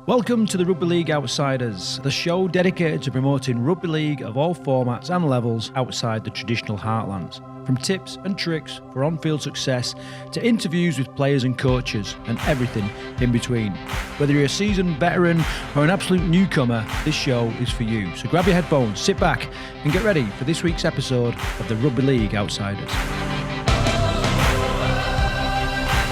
Welcome to the Rugby League Outsiders, the show dedicated to promoting rugby league of all formats and levels outside the traditional heartlands. From tips and tricks for on-field success to interviews with players and coaches and everything in between. Whether you're a seasoned veteran or an absolute newcomer, this show is for you. So grab your headphones, sit back and get ready for this week's episode of the Rugby League Outsiders.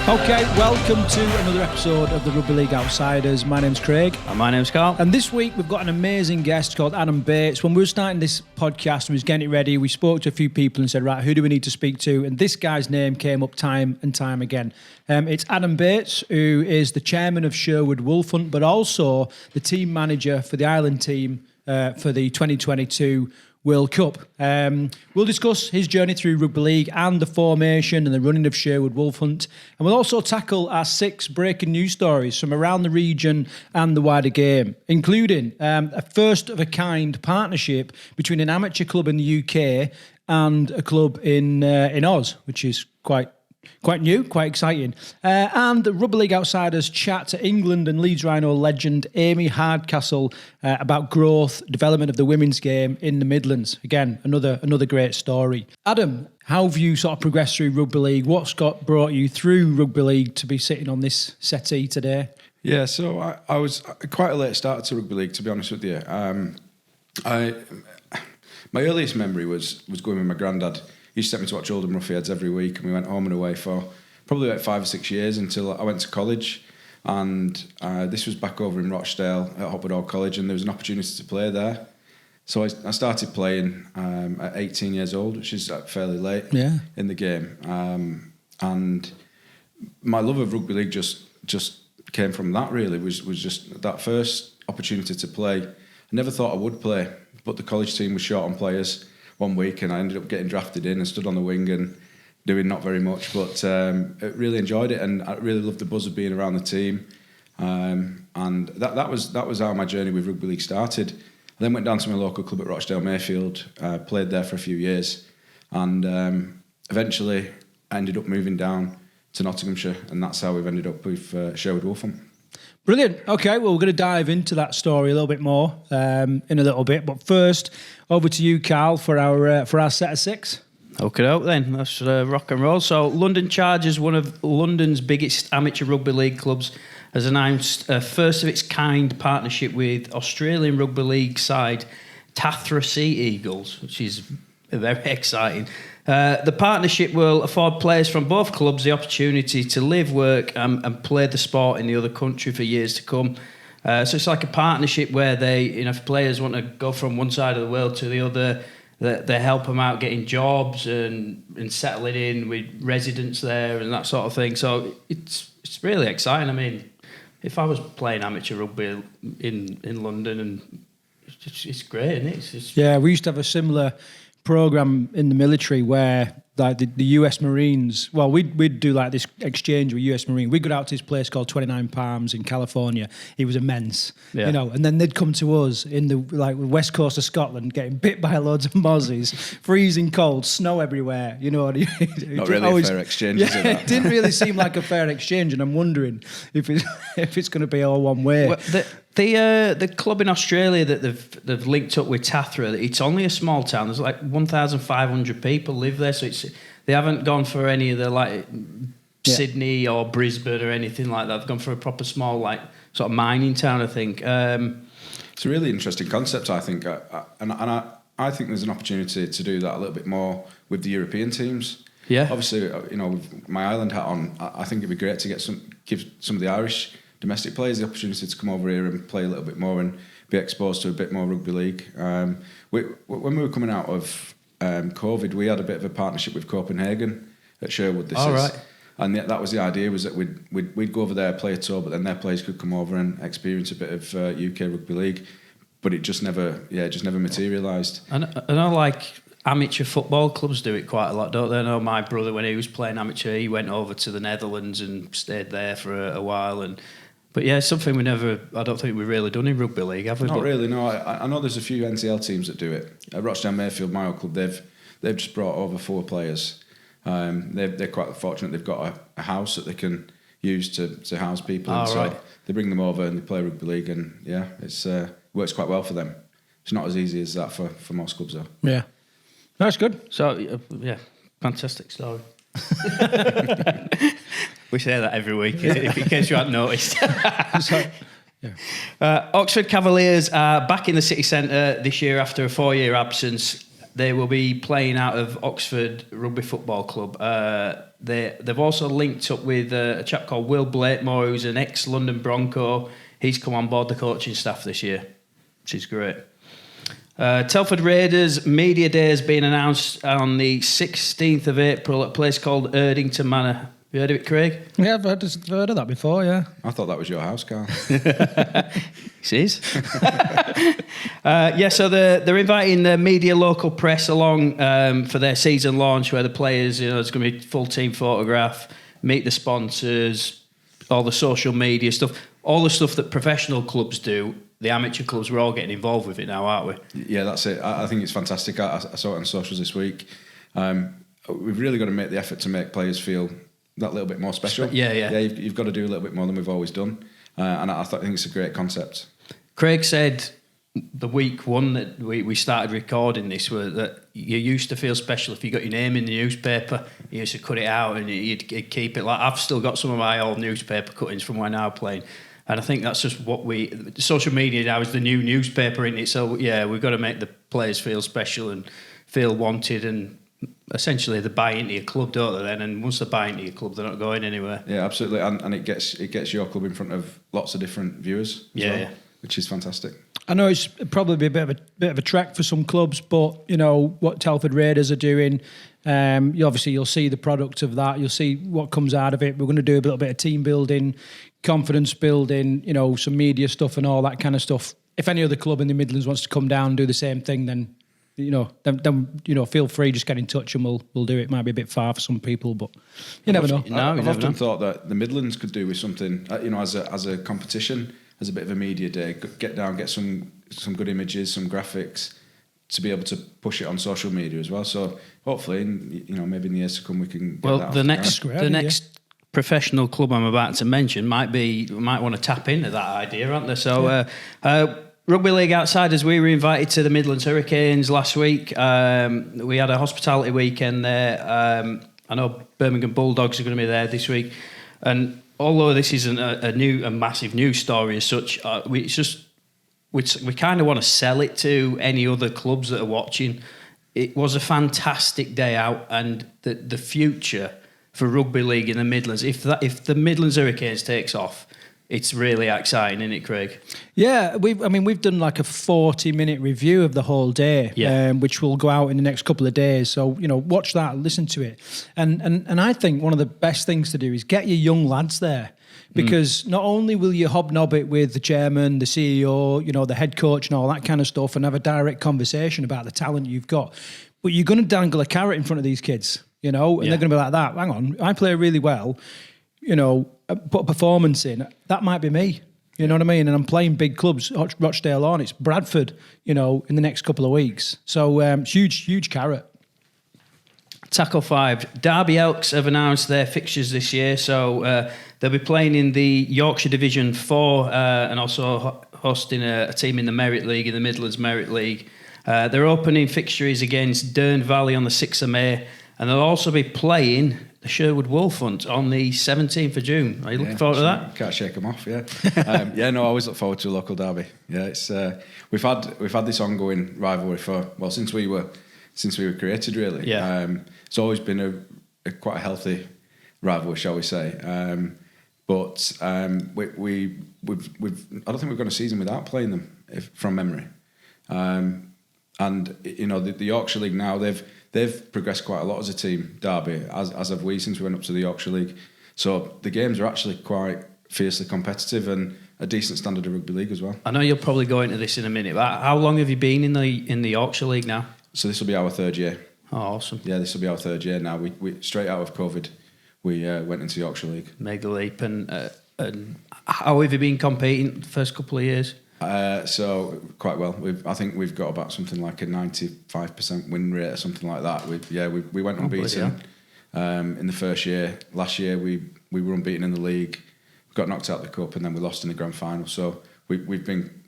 Okay, welcome to another episode of the Rugby League Outsiders. My name's Craig. And my name's Karl. And this week we've got an amazing guest called Adam Bates. When we were starting this podcast and we was getting it ready, we spoke to a few people and said, right, who do we need to speak to? And this guy's name came up time and time again. It's Adam Bates, who is the chairman of Sherwood Wolfhunt, but also the team manager for the Ireland team for the 2022 World Cup. We'll discuss his journey through rugby league and the formation and the running of Sherwood Wolfhunt. And we'll also tackle our 6 breaking news stories from around the region and the wider game, including a first-of-a-kind partnership between an amateur club in the UK and a club in Oz, which is quite new, quite exciting. And the Rugby League Outsiders chat to England and Leeds Rhino legend Amy Hardcastle about growth, development of the women's game in the Midlands. Again, another great story. Adam, how have you sort of progressed through rugby league? What's brought you through rugby league to be sitting on this settee today? Yeah, so I was quite a late starter to rugby league, to be honest with you. My earliest memory was going with my granddad. He used to take me to watch Oldham Ruffians every week, and we went home and away for probably about 5 or 6 years until I went to college. And this was back over in Rochdale at Hopwood Hall College, and there was an opportunity to play there. So I started playing at 18 years old, which is fairly late in the game. And my love of rugby league just came from that, really, was just that first opportunity to play. I never thought I would play, but the college team was short on players one week, and I ended up getting drafted in and stood on the wing and doing not very much, but I really enjoyed it, and I really loved the buzz of being around the team, and that was how my journey with rugby league started. I then went down to my local club at Rochdale Mayfield, played there for a few years, and eventually I ended up moving down to Nottinghamshire, and that's how we've ended up with Sherwood Wolfhunt. Brilliant. Okay, well, we're going to dive into that story a little bit more in a little bit. But first, over to you, Karl, for our set of 6. Okay, then. Let's rock and roll. So, London Chargers, one of London's biggest amateur rugby league clubs, has announced a first-of-its-kind partnership with Australian rugby league side Tathra Sea Eagles, which is very exciting. The partnership will afford players from both clubs the opportunity to live, work and play the sport in the other country for years to come. So it's like a partnership where they, if players want to go from one side of the world to the other, they help them out getting jobs and settling in with residents there and that sort of thing. So it's really exciting. I mean, if I was playing amateur rugby in London, and it's great, isn't it? Yeah, we used to have a similar program in the military where like the US Marines, well, we'd do like this exchange with US Marine. We'd go out to this place called 29 Palms in California. It was immense, and then they'd come to us in the west coast of Scotland, getting bit by loads of mozzies, freezing cold, snow everywhere. Not really a fair exchange, is it? It didn't really seem like a fair exchange, and I'm wondering if it's going to be all one way. Well, the club in Australia that they've linked up with Tathra, it's only a small town. There's like 1,500 people live there, so they haven't gone for any of the Sydney or Brisbane or anything like that. They've gone for a proper small sort of mining town, I think. It's a really interesting concept, I think, and I think there's an opportunity to do that a little bit more with the European teams. Yeah, obviously, with my Ireland hat on, I think it'd be great to give some of the Irish domestic players the opportunity to come over here and play a little bit more and be exposed to a bit more rugby league. When we were coming out of COVID, we had a bit of a partnership with Copenhagen at Sherwood. Right. And that was the idea, was that we'd go over there, play a tour, but then their players could come over and experience a bit of UK rugby league. But it just never materialised. And I know, amateur football clubs do it quite a lot, don't they? I know my brother, when he was playing amateur, he went over to the Netherlands and stayed there for a while. But yeah, it's something I don't think we've really done in rugby league, have we? Not really, no. I know there's a few NCL teams that do it. At Rochdale Mayfield, my old club, they've just brought over 4 players. They're quite fortunate. They've got a house that they can used to house people. Oh, and so right. they bring them over and they play rugby league, and it's works quite well for them. It's not as easy as that for most clubs though. Yeah, that's good. So, fantastic story. We say that every week, if in case you hadn't noticed. Oxford Cavaliers are back in the city centre this year after a 4-year absence. They will be playing out of Oxford Rugby Football Club. They've also linked up with a chap called Will Blakemore, who's an ex-London Bronco. He's come on board the coaching staff this year, which is great. Telford Raiders Media Day has been announced on the 16th of April at a place called Erdington Manor. Have you heard of it, Craig? Yeah, I've heard of that before, yeah. I thought that was your house, Karl. It is. So they're inviting the media local press along for their season launch, where the players, there's going to be full team photograph, meet the sponsors, all the social media stuff, all the stuff that professional clubs do. The amateur clubs, we're all getting involved with it now, aren't we? Yeah, that's it. I think it's fantastic. I saw it on socials this week. We've really got to make the effort to make players feel that little bit more special. You've got to do a little bit more than we've always done, and I think it's a great concept. Craig said the week one that we started recording this was that you used to feel special if you got your name in the newspaper. You used to cut it out and you'd keep it. Like, I've still got some of my old newspaper cuttings from when I was playing, and I think that's just what social media now is the new newspaper, isn't it? So yeah, we've got to make the players feel special and feel wanted, and essentially they buy into your club, don't they then? And once they buy into your club, they're not going anywhere. Yeah, absolutely. And it gets your club in front of lots of different viewers as well, which is fantastic. I know it's probably a bit of a trek for some clubs, but what Telford Raiders are doing, you'll see the product of that. You'll see what comes out of it. We're going to do a little bit of team building, confidence building, some media stuff and all that kind of stuff. If any other club in the Midlands wants to come down and do the same thing, then feel free, just get in touch and we'll do it. It might be a bit far for some people, but you never know. I've often thought that the Midlands could do with something, as a competition, as a bit of a media day. Get down, get some good images, some graphics, to be able to push it on social media as well. So hopefully, maybe in the years to come, we can. Get the next professional club I'm about to mention might want to tap into that idea, aren't they? So. Rugby League Outsiders, we were invited to the Midlands Hurricanes last week. We had a hospitality weekend there. I know Birmingham Bulldogs are going to be there this week. And although this isn't a massive news story as such, we kind of want to sell it to any other clubs that are watching. It was a fantastic day out, and the future for rugby league in the Midlands, if the Midlands Hurricanes takes off, it's really exciting, isn't it, Craig? Yeah, we've done like a 40-minute review of the whole day, which will go out in the next couple of days. So watch that, listen to it, and I think one of the best things to do is get your young lads there, because not only will you hobnob it with the chairman, the CEO, the head coach, and all that kind of stuff, and have a direct conversation about the talent you've got, but you're going to dangle a carrot in front of these kids, and they're going to be like, "That, hang on, I play really well." Put a performance in, that might be me. You know what I mean? And I'm playing big clubs, Rochdale on, it's Bradford, in the next couple of weeks. So huge carrot. Tackle 5. Derby Elks have announced their fixtures this year. So they'll be playing in the Yorkshire Division 4 and also hosting a team in the Merit League, in the Midlands Merit League. Their opening fixture is against Dearne Valley on the 6th of May. And they'll also be playing the Sherwood Wolf Hunt on the 17th of June. Are you looking forward to that? Can't shake them off, yeah. I always look forward to a local derby. Yeah, it's we've had this ongoing rivalry since we were created, really. Yeah. It's always been a quite a healthy rivalry, shall we say. But we've I don't think we've gone a season without playing them from memory. And the Yorkshire League now, they've progressed quite a lot as a team, Derby, as have we since we went up to the Yorkshire League. So the games are actually quite fiercely competitive and a decent standard of rugby league as well. I know you'll probably go into this in a minute, but how long have you been in the Yorkshire League now? So this will be our 3rd year. Oh, awesome. Yeah, this will be our 3rd year now. We straight out of COVID, we went into Yorkshire League. Made the leap. And how have you been competing the first couple of years? So quite well. I think we've got about something like a 95% win rate or something like that. We went unbeaten in the first year. Last year we we were unbeaten in the league, got knocked out of the cup, and then we lost in the grand final. So we've been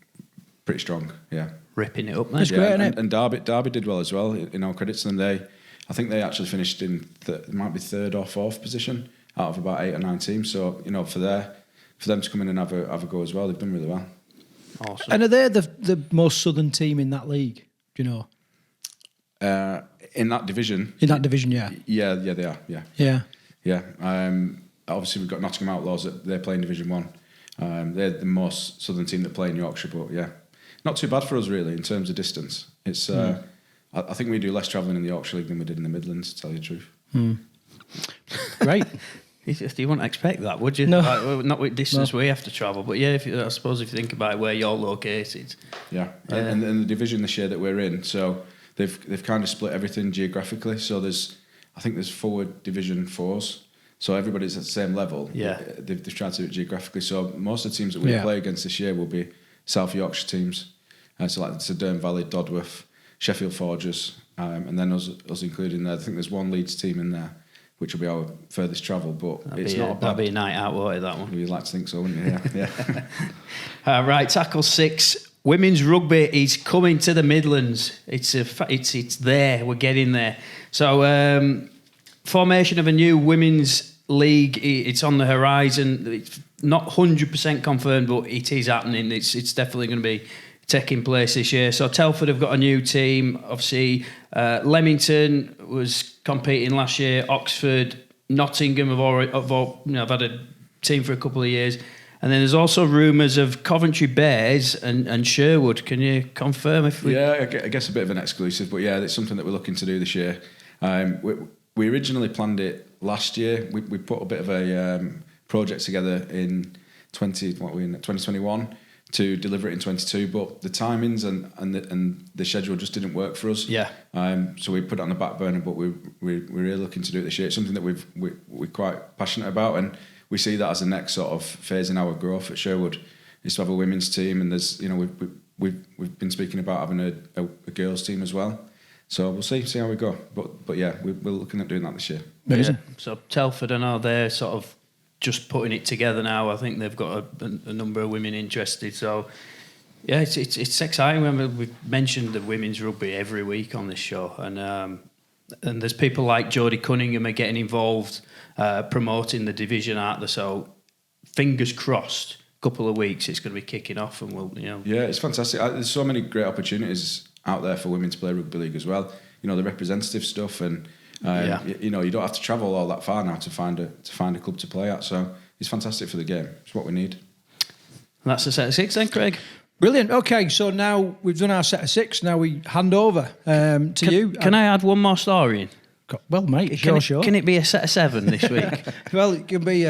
pretty strong. Yeah, ripping it up, man. That's great, isn't it? And Derby did well as well. In all credits to them, I think they actually finished in it might be third or fourth position out of about 8 or 9 teams. So for them to come in and have a go as well, they've done really well. Awesome. And are they the most southern team in that league? Do you know? In that division. In that division, yeah. Yeah, they are. Yeah. Yeah. Yeah. Obviously, we've got Nottingham Outlaws. They're playing Division 1. They're the most southern team that play in Yorkshire, but yeah, not too bad for us really in terms of distance. It's I think we do less travelling in the Yorkshire League than we did in the Midlands, to tell you the truth. Great. You wouldn't expect that, would you? No. Like, not with distance we have to travel, but yeah, I suppose if you think about where you're located. Yeah. And the division this year that we're in, so they've kind of split everything geographically. So I think there's 4 Division 4s. So everybody's at the same level. Yeah. They've tried to do it geographically. So most of the teams that we play against this year will be South Yorkshire teams. So like the Dearne Valley, Dodworth, Sheffield Forgers, and then us including there. I think there's 1 Leeds team in there, which will be our furthest travel. But that'd be a night out, won't it, that one? You'd like to think so, wouldn't you? Yeah. Right, tackle 6. Women's rugby is coming to the Midlands. It's there. We're getting there. So formation of a new women's league. It's on the horizon. It's not 100% confirmed, but it is happening. It's definitely going to be taking place this year. So Telford have got a new team. Obviously, Leamington was competing last year. Oxford, Nottingham have had a team for a couple of years. And then there's also rumours of Coventry Bears and Sherwood. Can you confirm if we... Yeah, I guess a bit of an exclusive, but yeah, it's something that we're looking to do this year. We originally planned it last year. We put a bit of a project together in 2021 to deliver it in 22, but the timings and the schedule just didn't work for us. Yeah. So we put it on the back burner, but we're really looking to do it this year. It's something that we're quite passionate about, and we see that as the next sort of phase in our growth at Sherwood, is to have a women's team, and there's we've been speaking about having a girls team as well. So we'll see how we go. But yeah, we're looking at doing that this year. Amazing. Yeah. So Telford, I know they're sort of just putting it together now. I think they've got a number of women interested. So yeah, it's exciting. We've mentioned the women's rugby every week on this show, and there's people like Jodie Cunningham are getting involved, promoting the division out there. So fingers crossed, couple of weeks it's going to be kicking off, and we'll Yeah, it's fantastic. There's so many great opportunities out there for women to play rugby league as well. The representative stuff, and you don't have to travel all that far now to find a club to play at. So it's fantastic for the game. It's what we need. And that's the set of 6 then, Craig. Brilliant. Okay, so now we've done our set of 6. Now we hand over to you. Can I add one more story in? Well, mate, sure. Can it be a set of 7 this week? Well, it can be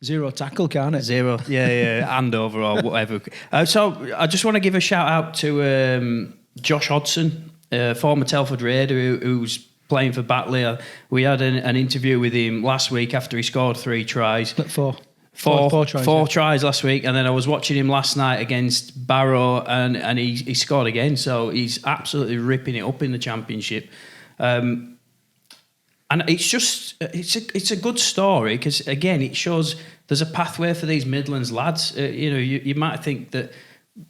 0 tackle, can't it? 0, yeah, hand over or whatever. So I just want to give a shout out to Josh Hodson, former Telford Raider who's playing for Batley. We had an interview with him last week after he scored 3 tries. Four tries last week, and then I was watching him last night against Barrow, and he scored again. So he's absolutely ripping it up in the Championship. And it's a good story because again it shows there's a pathway for these Midlands lads. You might think that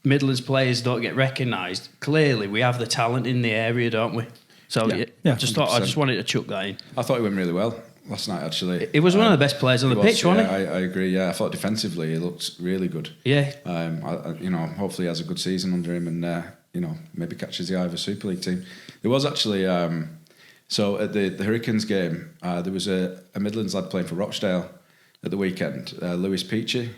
Midlands players don't get recognised. Clearly, we have the talent in the area, don't we? So yeah, I just wanted to chuck that in. I thought he went really well last night. Actually, it was one of the best players on the pitch, wasn't he? I agree. Yeah, I thought defensively he looked really good. Yeah. Hopefully he has a good season under him, and maybe catches the eye of a Super League team. There was actually. So at the Hurricanes game, there was a Midlands lad playing for Rochdale at the weekend, Lewis Peachy.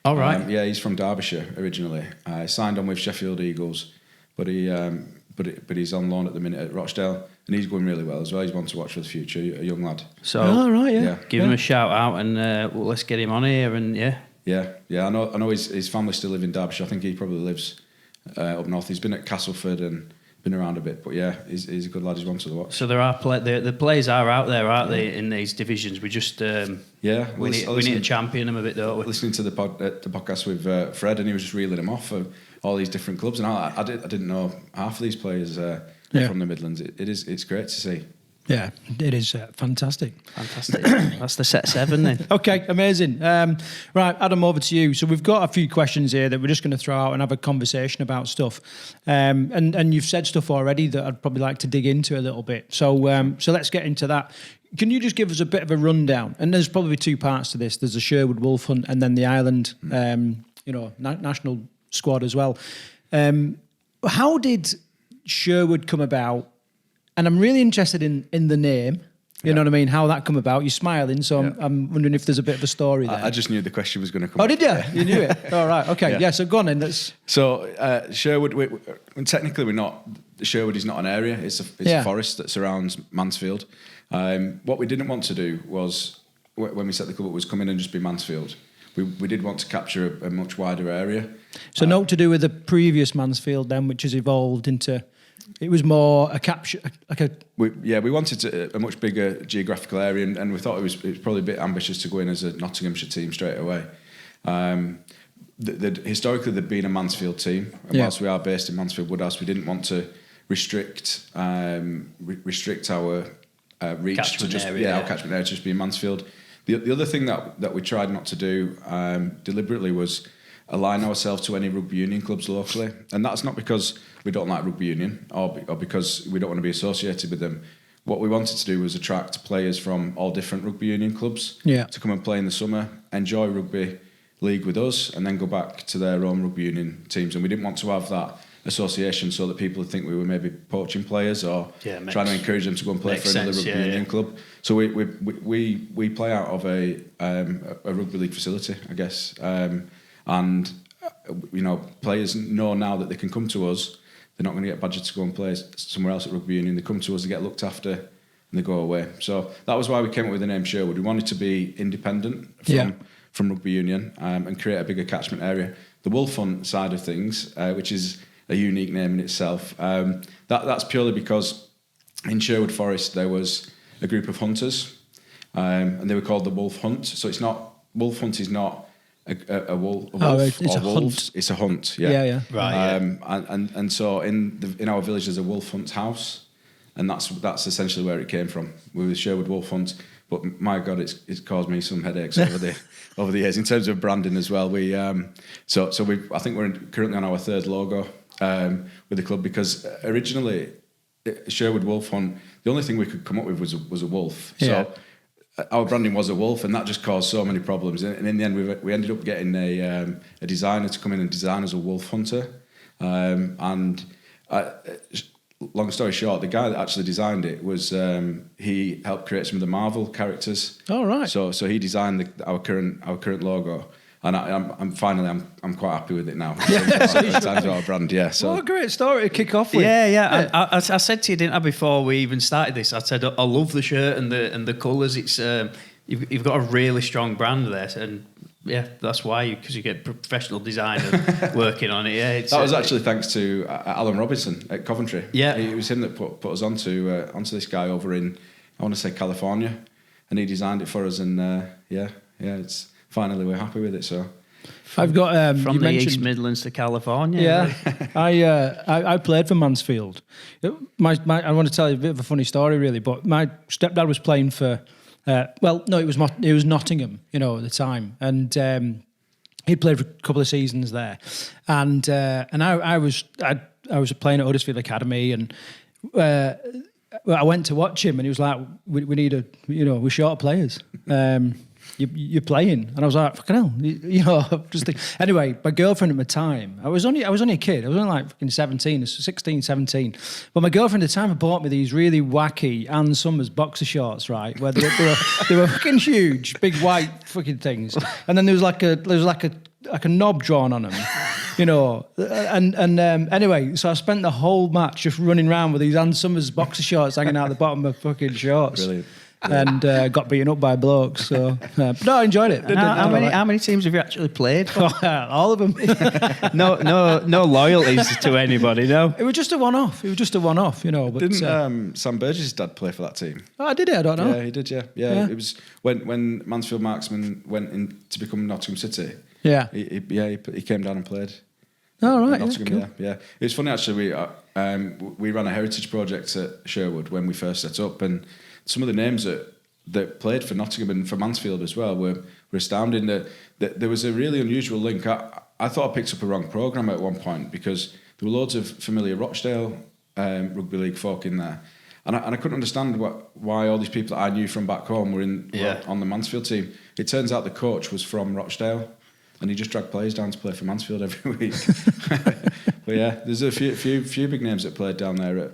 All right. Yeah, he's from Derbyshire originally. Signed on with Sheffield Eagles, but he's on loan at the minute at Rochdale, and he's going really well as well. He's one to watch for the future, a young lad. So, yeah. Give him a shout out, and let's get him on here, and yeah. Yeah. I know his family still live in Derbyshire. I think he probably lives up north. He's been at Castleford and been around a bit, but yeah, he's a good lad. He's one to watch. So there are the players are out there, aren't they, in these divisions? We just we need to champion them a bit, don't we? Listening to the podcast with Fred, and he was just reeling them off of all these different clubs, and I didn't know half of these players from the Midlands. It's great to see. Yeah, it is fantastic. Fantastic. That's the set 7 then. Okay, amazing. Right, Adam, over to you. So we've got a few questions here that we're just going to throw out and have a conversation about stuff. And you've said stuff already that I'd probably like to dig into a little bit. So let's get into that. Can you just give us a bit of a rundown? And there's probably 2 parts to this. There's the Sherwood Wolf Hunt and then the Ireland, national squad as well. How did Sherwood come about? And I'm really interested in the name. You know what I mean? How that come about? You're smiling, so I'm wondering if there's a bit of a story there. I just knew the question was going to come. Oh, did you? You knew it? All right. Okay. Yeah. So go on then. So Sherwood, technically we're not. Sherwood is not an area. It's a forest that surrounds Mansfield. What we didn't want to do was, when we set the club up, was come in and just be Mansfield. We did want to capture a much wider area. So not to do with the previous Mansfield then, which has evolved into. It was more a capture, We wanted a much bigger geographical area, and we thought it was probably a bit ambitious to go in as a Nottinghamshire team straight away. Historically, there'd been a Mansfield team, and whilst we are based in Mansfield Woodhouse, we didn't want to restrict our reach catchment to just area, our catchment area to just be in Mansfield. The other thing that we tried not to do deliberately was align ourselves to any rugby union clubs locally, and that's not because we don't like rugby union or because we don't want to be associated with them. What we wanted to do was attract players from all different rugby union clubs to come and play in the summer, enjoy rugby league with us, and then go back to their own rugby union teams. And we didn't want to have that association so that people would think we were maybe poaching players or trying to encourage them to go and play for another rugby union club. So we play out of a rugby league facility, I guess. And players know now that they can come to us. They're not going to get badgered to go and play somewhere else at rugby union. They come to us, they get looked after, and they go away. So that was why we came up with the name Sherwood. We wanted to be independent from rugby union and create a bigger catchment area. The Wolf Hunt side of things, which is a unique name in itself, that's purely because in Sherwood Forest there was a group of hunters, and they were called the Wolf Hunt. So it's not Wolf Hunt is not a wolf it's or a wolves. hunt. It's a hunt. Yeah. Right. And so in our village there's a wolf hunt house, and that's essentially where it came from. We were Sherwood Wolf Hunt, but my God, it's caused me some headaches over the years in terms of branding as well. I think we're currently on our 3rd logo with the club, because originally Sherwood Wolf Hunt, the only thing we could come up with was a wolf. Yeah. So our branding was a wolf, and that just caused so many problems. And in the end, we ended up getting a designer to come in and design as a wolf hunter. Long story short, the guy that actually designed it was he helped create some of the Marvel characters. Oh, right. So he designed our current logo. And I'm quite happy with it now. It's time to our brand, yeah. So what a great story to kick off with. Yeah. I said to you, didn't I, before we even started this? I said I love the shirt and the colours. It's you've got a really strong brand there, and yeah, that's why, because you get professional designers working on it. Yeah, that was actually thanks to Alan Robinson at Coventry. Yeah, it was him that put us onto this guy over in, I want to say, California, and he designed it for us. And it's. Finally, we're happy with it. So, I've got from the East Midlands to California. Yeah, I played for Mansfield. I want to tell you a bit of a funny story, really. But my stepdad was playing for. It was Nottingham, at the time, and he'd played for a couple of seasons there, and I was playing at Huddersfield Academy, and I went to watch him, and he was like, "We need we're short of players." You're playing, and I was like, fucking hell, just think. Anyway, my girlfriend at the time, I was only a kid. I was only like fucking 16, 17. But my girlfriend at the time had bought me these really wacky Ann Summers boxer shorts, right? Where they were fucking huge, big white fucking things, and then there was like a knob drawn on them, Anyway, so I spent the whole match just running around with these Ann Summers boxer shorts hanging out the bottom of fucking shorts. Brilliant. And got beaten up by blokes. So, but no, I enjoyed it. How many teams have you actually played for? All of them. No loyalties to anybody. No. It was just a one-off. But didn't Sam Burgess' dad play for that team? Oh, did he? I don't know. Yeah, he did. Yeah. It was when Mansfield Marksmen went in to become Nottingham City. Yeah. He came down and played. Oh, right. Nottingham, cool. yeah. It was funny actually. we ran a heritage project at Sherwood when we first set up, and some of the names that played for Nottingham and for Mansfield as well were astounding. That there was a really unusual link. I thought I picked up a wrong programme at one point because there were loads of familiar Rochdale rugby league folk in there, and I couldn't understand why all these people that I knew from back home were on the Mansfield team. It turns out the coach was from Rochdale, and he just dragged players down to play for Mansfield every week. But yeah, there's a few big names that played down there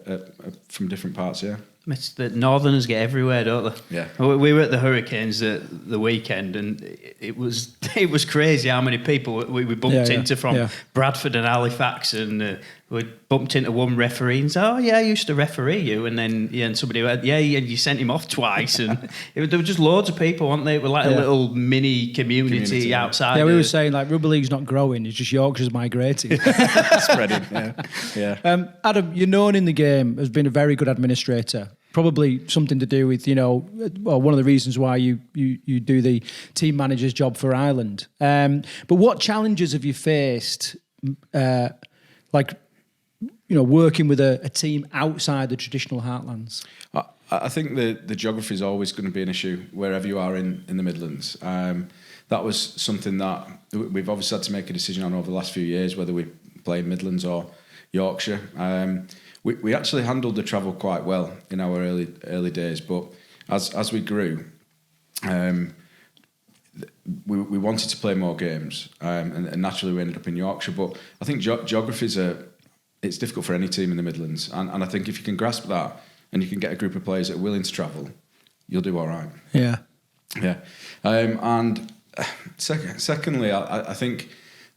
from different parts. Yeah. It's the Northerners get everywhere, don't they? Yeah. We were at the Hurricanes the weekend, and it was crazy how many people we bumped into from Bradford and Halifax, and we bumped into one referee and said, "Oh yeah, I used to referee you," and then and somebody went, "Yeah, and you sent him off twice," and there were just loads of people, weren't they? It was like a little mini community outside. Yeah, we were saying like rugby league's not growing; it's just Yorkshire's migrating, spreading. Yeah. Adam, you're known in the game as being a very good administrator. Probably something to do with, one of the reasons why you do the team manager's job for Ireland. But what challenges have you faced, working with a team outside the traditional heartlands? I think the geography is always going to be an issue wherever you are in the Midlands. That was something that we've obviously had to make a decision on over the last few years, whether we play in Midlands or Yorkshire. We actually handled the travel quite well in our early days, but as we grew, we wanted to play more games, and naturally we ended up in Yorkshire. But I think geography it's difficult for any team in the Midlands, and I think if you can grasp that and you can get a group of players that are willing to travel, you'll do all right. Yeah. And secondly, I think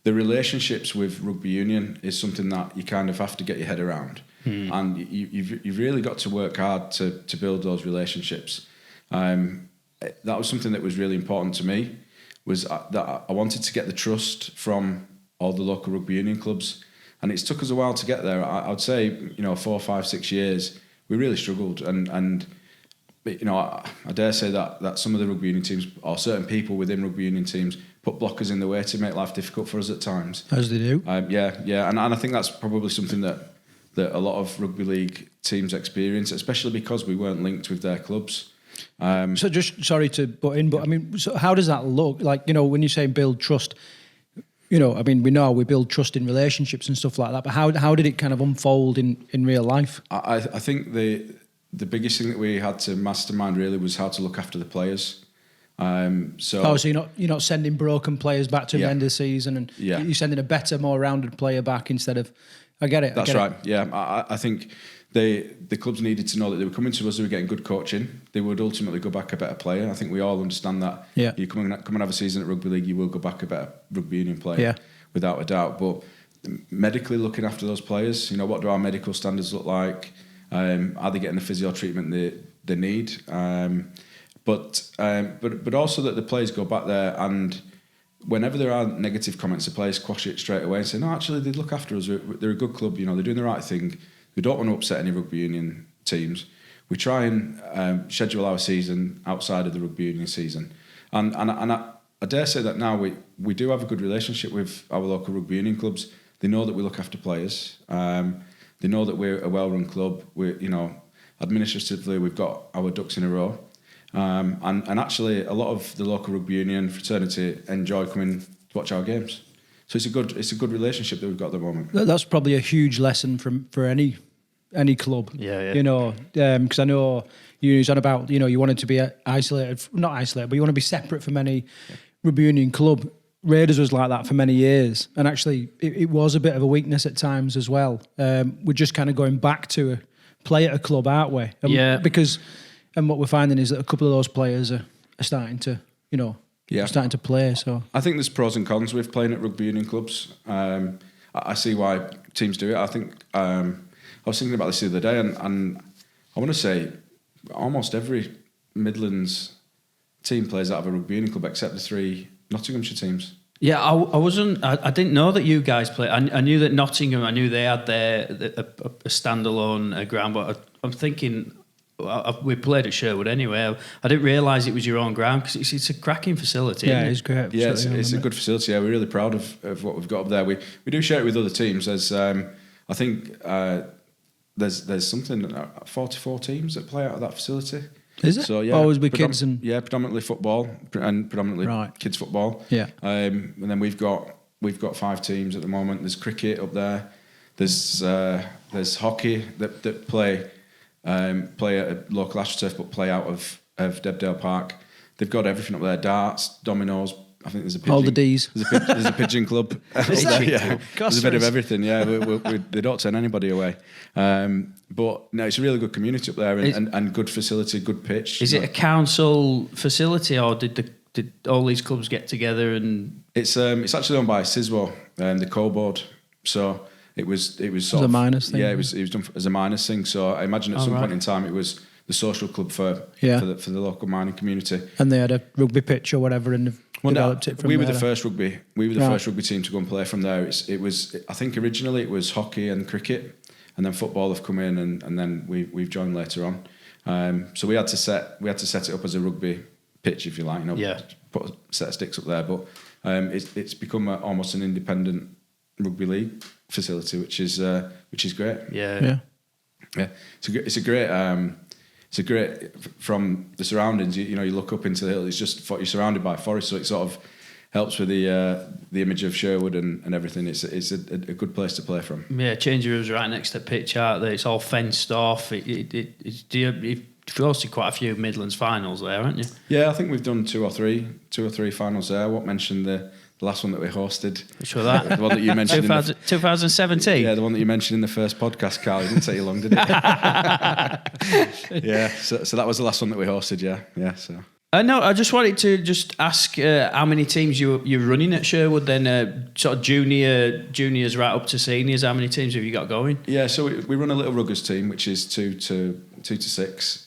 the relationships with rugby union is something that you kind of have to get your head around. And you've really got to work hard to build those relationships. That was something that was really important to me, was that I wanted to get the trust from all the local rugby union clubs, and it's took us a while to get there. I would say 4, 5, 6 years we really struggled, and I dare say that some of the rugby union teams or certain people within rugby union teams put blockers in the way to make life difficult for us at times. As they do. And I think that's probably something that a lot of rugby league teams experience, especially because we weren't linked with their clubs. So just, sorry to butt in, but I mean, so how does that look? Like, when you say build trust, we know we build trust in relationships and stuff like that, but how did it kind of unfold in real life? I think the biggest thing that we had to mastermind really was how to look after the players. So you're not sending broken players back to the end of the season, and you're sending a better, more rounded player back instead of. I get it. That's right. Yeah, I think the clubs needed to know that they were coming to us. They were getting good coaching. They would ultimately go back a better player. I think we all understand that. Yeah. You come and have a season at rugby league, you will go back a better rugby union player, without a doubt. But medically looking after those players, what do our medical standards look like? Are they getting the physio treatment they need? But also that the players go back there, and whenever there are negative comments, the players quash it straight away and say, no, actually they look after us. They're a good club. They're doing the right thing. We don't want to upset any rugby union teams. We try and schedule our season outside of the rugby union season, and I dare say that now we do have a good relationship with our local rugby union clubs. They know that we look after players. They know that we're a well-run club. Administratively we've got our ducks in a row, and actually a lot of the local rugby union fraternity enjoy coming to watch our games. So it's a good relationship that we've got at the moment. That's probably a huge lesson for any club. Yeah. Because I know you on about you wanted to be not isolated, but you want to be separate from any rugby union club. Raiders was like that for many years, and actually it was a bit of a weakness at times as well. We're just kind of going back to play at a club, aren't we? And what we're finding is that a couple of those players are starting to starting to play. So I think there's pros and cons with playing at rugby union clubs. I see why teams do it. I think I was thinking about this the other day, and I want to say almost every Midlands team plays out of a rugby union club except the 3 Nottinghamshire teams. Yeah, I didn't know that you guys play. I knew that Nottingham. I knew they had a standalone ground, but I'm thinking. We played at Sherwood anyway. I didn't realise it was your own ground because it's a cracking facility. Yeah, it's great. Yeah, it's a good facility. Yeah, we're really proud of what we've got up there. We do share it with other teams. As I think there's something 44 teams that play out of that facility. Is it? So yeah, always with kids and predominantly football and predominantly kids football. Yeah. And then we've got 5 teams at the moment. There's cricket up there. There's hockey that play at a local AstroTurf but play out of Debdale Park. They've got everything up there: darts, dominoes. I think there's a pigeon, all the D's. There's a pigeon club. There's a bit of everything. Yeah, they don't turn anybody away. But no, it's a really good community up there and good facility, good pitch. Is it a council facility, or did all these clubs get together and? It's actually owned by CISWO, the co-board. So it was sort of a minus thing. Yeah, it was done as a minus thing. So I imagine at some point in time it was the social club for the local mining community. And they had a rugby pitch or whatever, and developed it from we were there. the first rugby. We were the first rugby team to go and play from there. It was. I think originally it was hockey and cricket, and then football have come in, and then we've joined later on. So we had to set it up as a rugby pitch, if you like. Put a set of sticks up there, but it's become almost an independent rugby league facility, which is great. Yeah. It's a great from the surroundings. You look up into the hill. It's just you're surrounded by forest, so it sort of helps with the image of Sherwood and everything. It's a good place to play from. Yeah, changing rooms right next to the pitch, aren't they? It's all fenced off. You've hosted quite a few Midlands finals there, haven't you? Yeah, I think we've done two or three finals there. I won't mention the last one that we hosted. Which was that? The one that you mentioned. 2017? Yeah, the one that you mentioned in the first podcast, Karl. It didn't take you long, did it? Yeah, so that was the last one that we hosted, yeah. So. No, I just wanted to just ask how many teams you're running at Sherwood then, sort of juniors right up to seniors. How many teams have you got going? Yeah, so we run a little ruggers team, which is 2 to 6.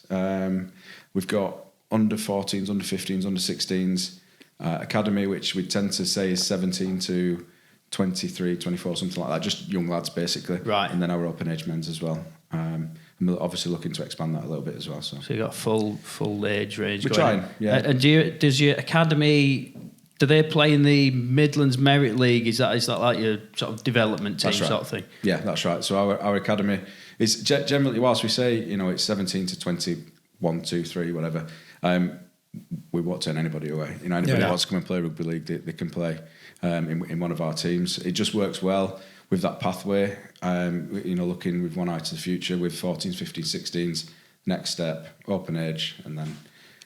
We've got under 14s, under 15s, under 16s. Academy, which we tend to say is 17 to 23, 24, something like that. Just young lads, basically. Right. And then our open age men's as well. And we're obviously looking to expand that a little bit as well. So you got full age range. We're trying, yeah. And does your academy? Do they play in the Midlands Merit League? Is that like your sort of development team sort of thing? Yeah, that's right. So our academy is generally, whilst we say it's 17 to 21, 2, 3, whatever. We won't turn anybody away. Anybody who wants to come and play rugby league, they can play in one of our teams. It just works well with that pathway. Looking with one eye to the future with 14s, 15s, 16s. Next step, open age, and then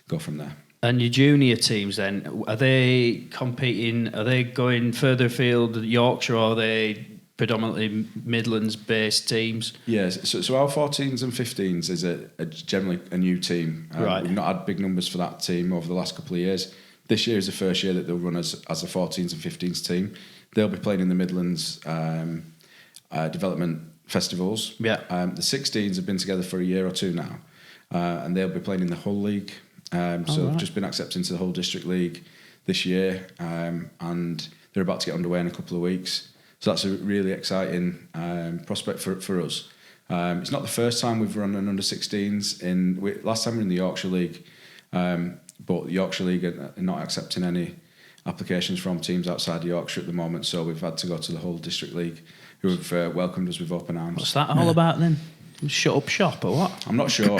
go from there. And your junior teams then, are they competing? Are they going further afield, Yorkshire, or are they predominantly Midlands-based teams? Yes, so our 14s and 15s is generally a new team. Right. We've not had big numbers for that team over the last couple of years. This year is the first year that they'll run as a 14s and 15s team. They'll be playing in the Midlands development festivals. Yeah. The 16s have been together for a year or two now, and they'll be playing in the Hull League. They've just been accepted into the Hull District League this year, and they're about to get underway in a couple of weeks. So that's a really exciting prospect for us. It's not the first time we've run an under-16s. Last time we were in the Yorkshire League, but the Yorkshire League are not accepting any applications from teams outside of Yorkshire at the moment, so we've had to go to the Hull District League, who have welcomed us with open arms. What's that all about then? Shut up shop or what? I'm not sure,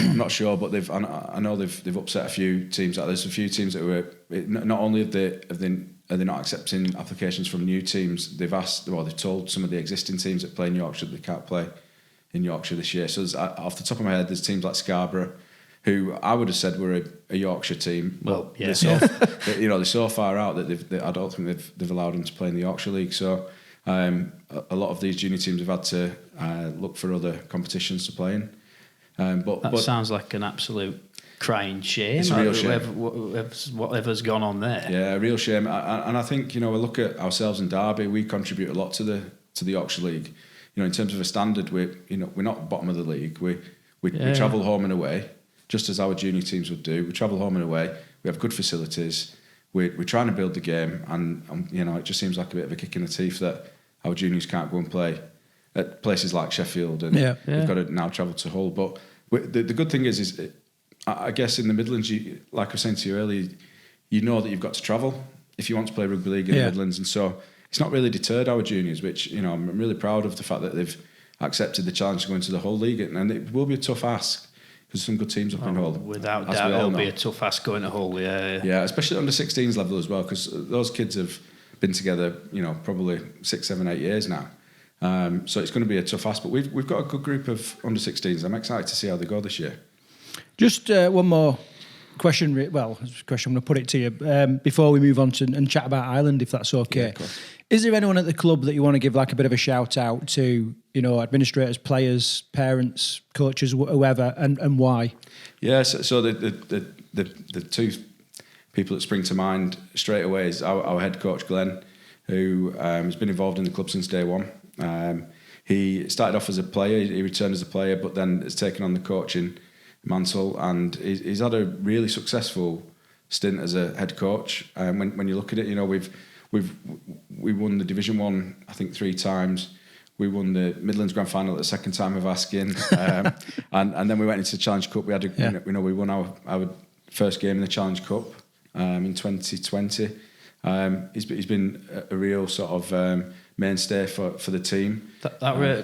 but I know they've upset a few teams. There's a few teams that were not only are they not accepting applications from new teams, they've told some of the existing teams that play in Yorkshire that they can't play in Yorkshire this year. So off the top of my head, there's teams like Scarborough, who I would have said were a Yorkshire team. Well, yeah. They're so far out that I don't think they've allowed them to play in the Yorkshire League. So a lot of these junior teams have had to look for other competitions to play in. But sounds like an absolute crying shame. It's a real shame. Whatever's gone on there. Yeah, a real shame. And I think we look at ourselves in Derby. We contribute a lot to the Yorkshire League. In terms of a standard, we're not bottom of the league. We travel home and away, just as our junior teams would do. We travel home and away. We have good facilities. We're trying to build the game, and it just seems like a bit of a kick in the teeth that our juniors can't go and play at places like Sheffield, and we've got to now travel to Hull. But the good thing is I guess in the Midlands, like I was saying to you earlier, you know that you've got to travel if you want to play rugby league in the Midlands, and so it's not really deterred our juniors, which I'm really proud of the fact that they've accepted the challenge to go into the whole league, and it will be a tough ask because some good teams up in Hull. Without doubt, it'll be a tough ask going to Hull. Yeah, especially under 16s level as well, because those kids have been together, probably 6, 7, 8 years now. So it's going to be a tough ask, but we've got a good group of under 16s. I'm excited to see how they go this year. Just one more question. Well, question. I'm going to put it to you before we move on to and chat about Ireland, if that's okay. Yeah, is there anyone at the club that you want to give like a bit of a shout out to? Administrators, players, parents, coaches, whoever, and why? Yeah. So the two people that spring to mind straight away is our head coach Glenn, who has been involved in the club since day one. He started off as a player. He returned as a player, but then has taken on the coaching mantle, and he's had a really successful stint as a head coach. When you look at it, we won the Division 1 I think 3 times. We won the Midlands Grand Final at the second time of asking, and then we went into the Challenge Cup. We had we won our first game in the Challenge Cup in 2020. He's been a real sort of mainstay for the team.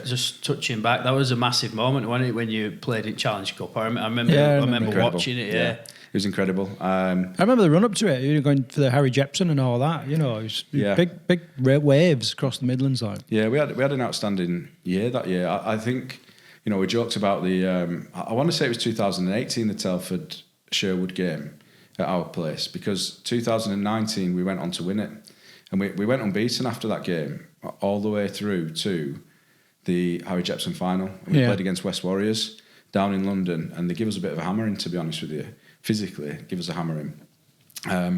Just touching back, that was a massive moment, wasn't it, when you played in Challenge Cup? I remember watching it. Yeah. It was incredible. I remember the run up to it. You were going for the Harry Jepson and all that. It was big waves across the Midlands line. Yeah, we had an outstanding year that year. I think we joked about the. I want to say it was 2018, the Telford Sherwood game at our place, because 2019 we went on to win it, and we went unbeaten after that game all the way through to the Harry Jepson final. And we played against West Warriors down in London, and they give us a bit of a hammering, to be honest with you. Physically, give us a hammering, but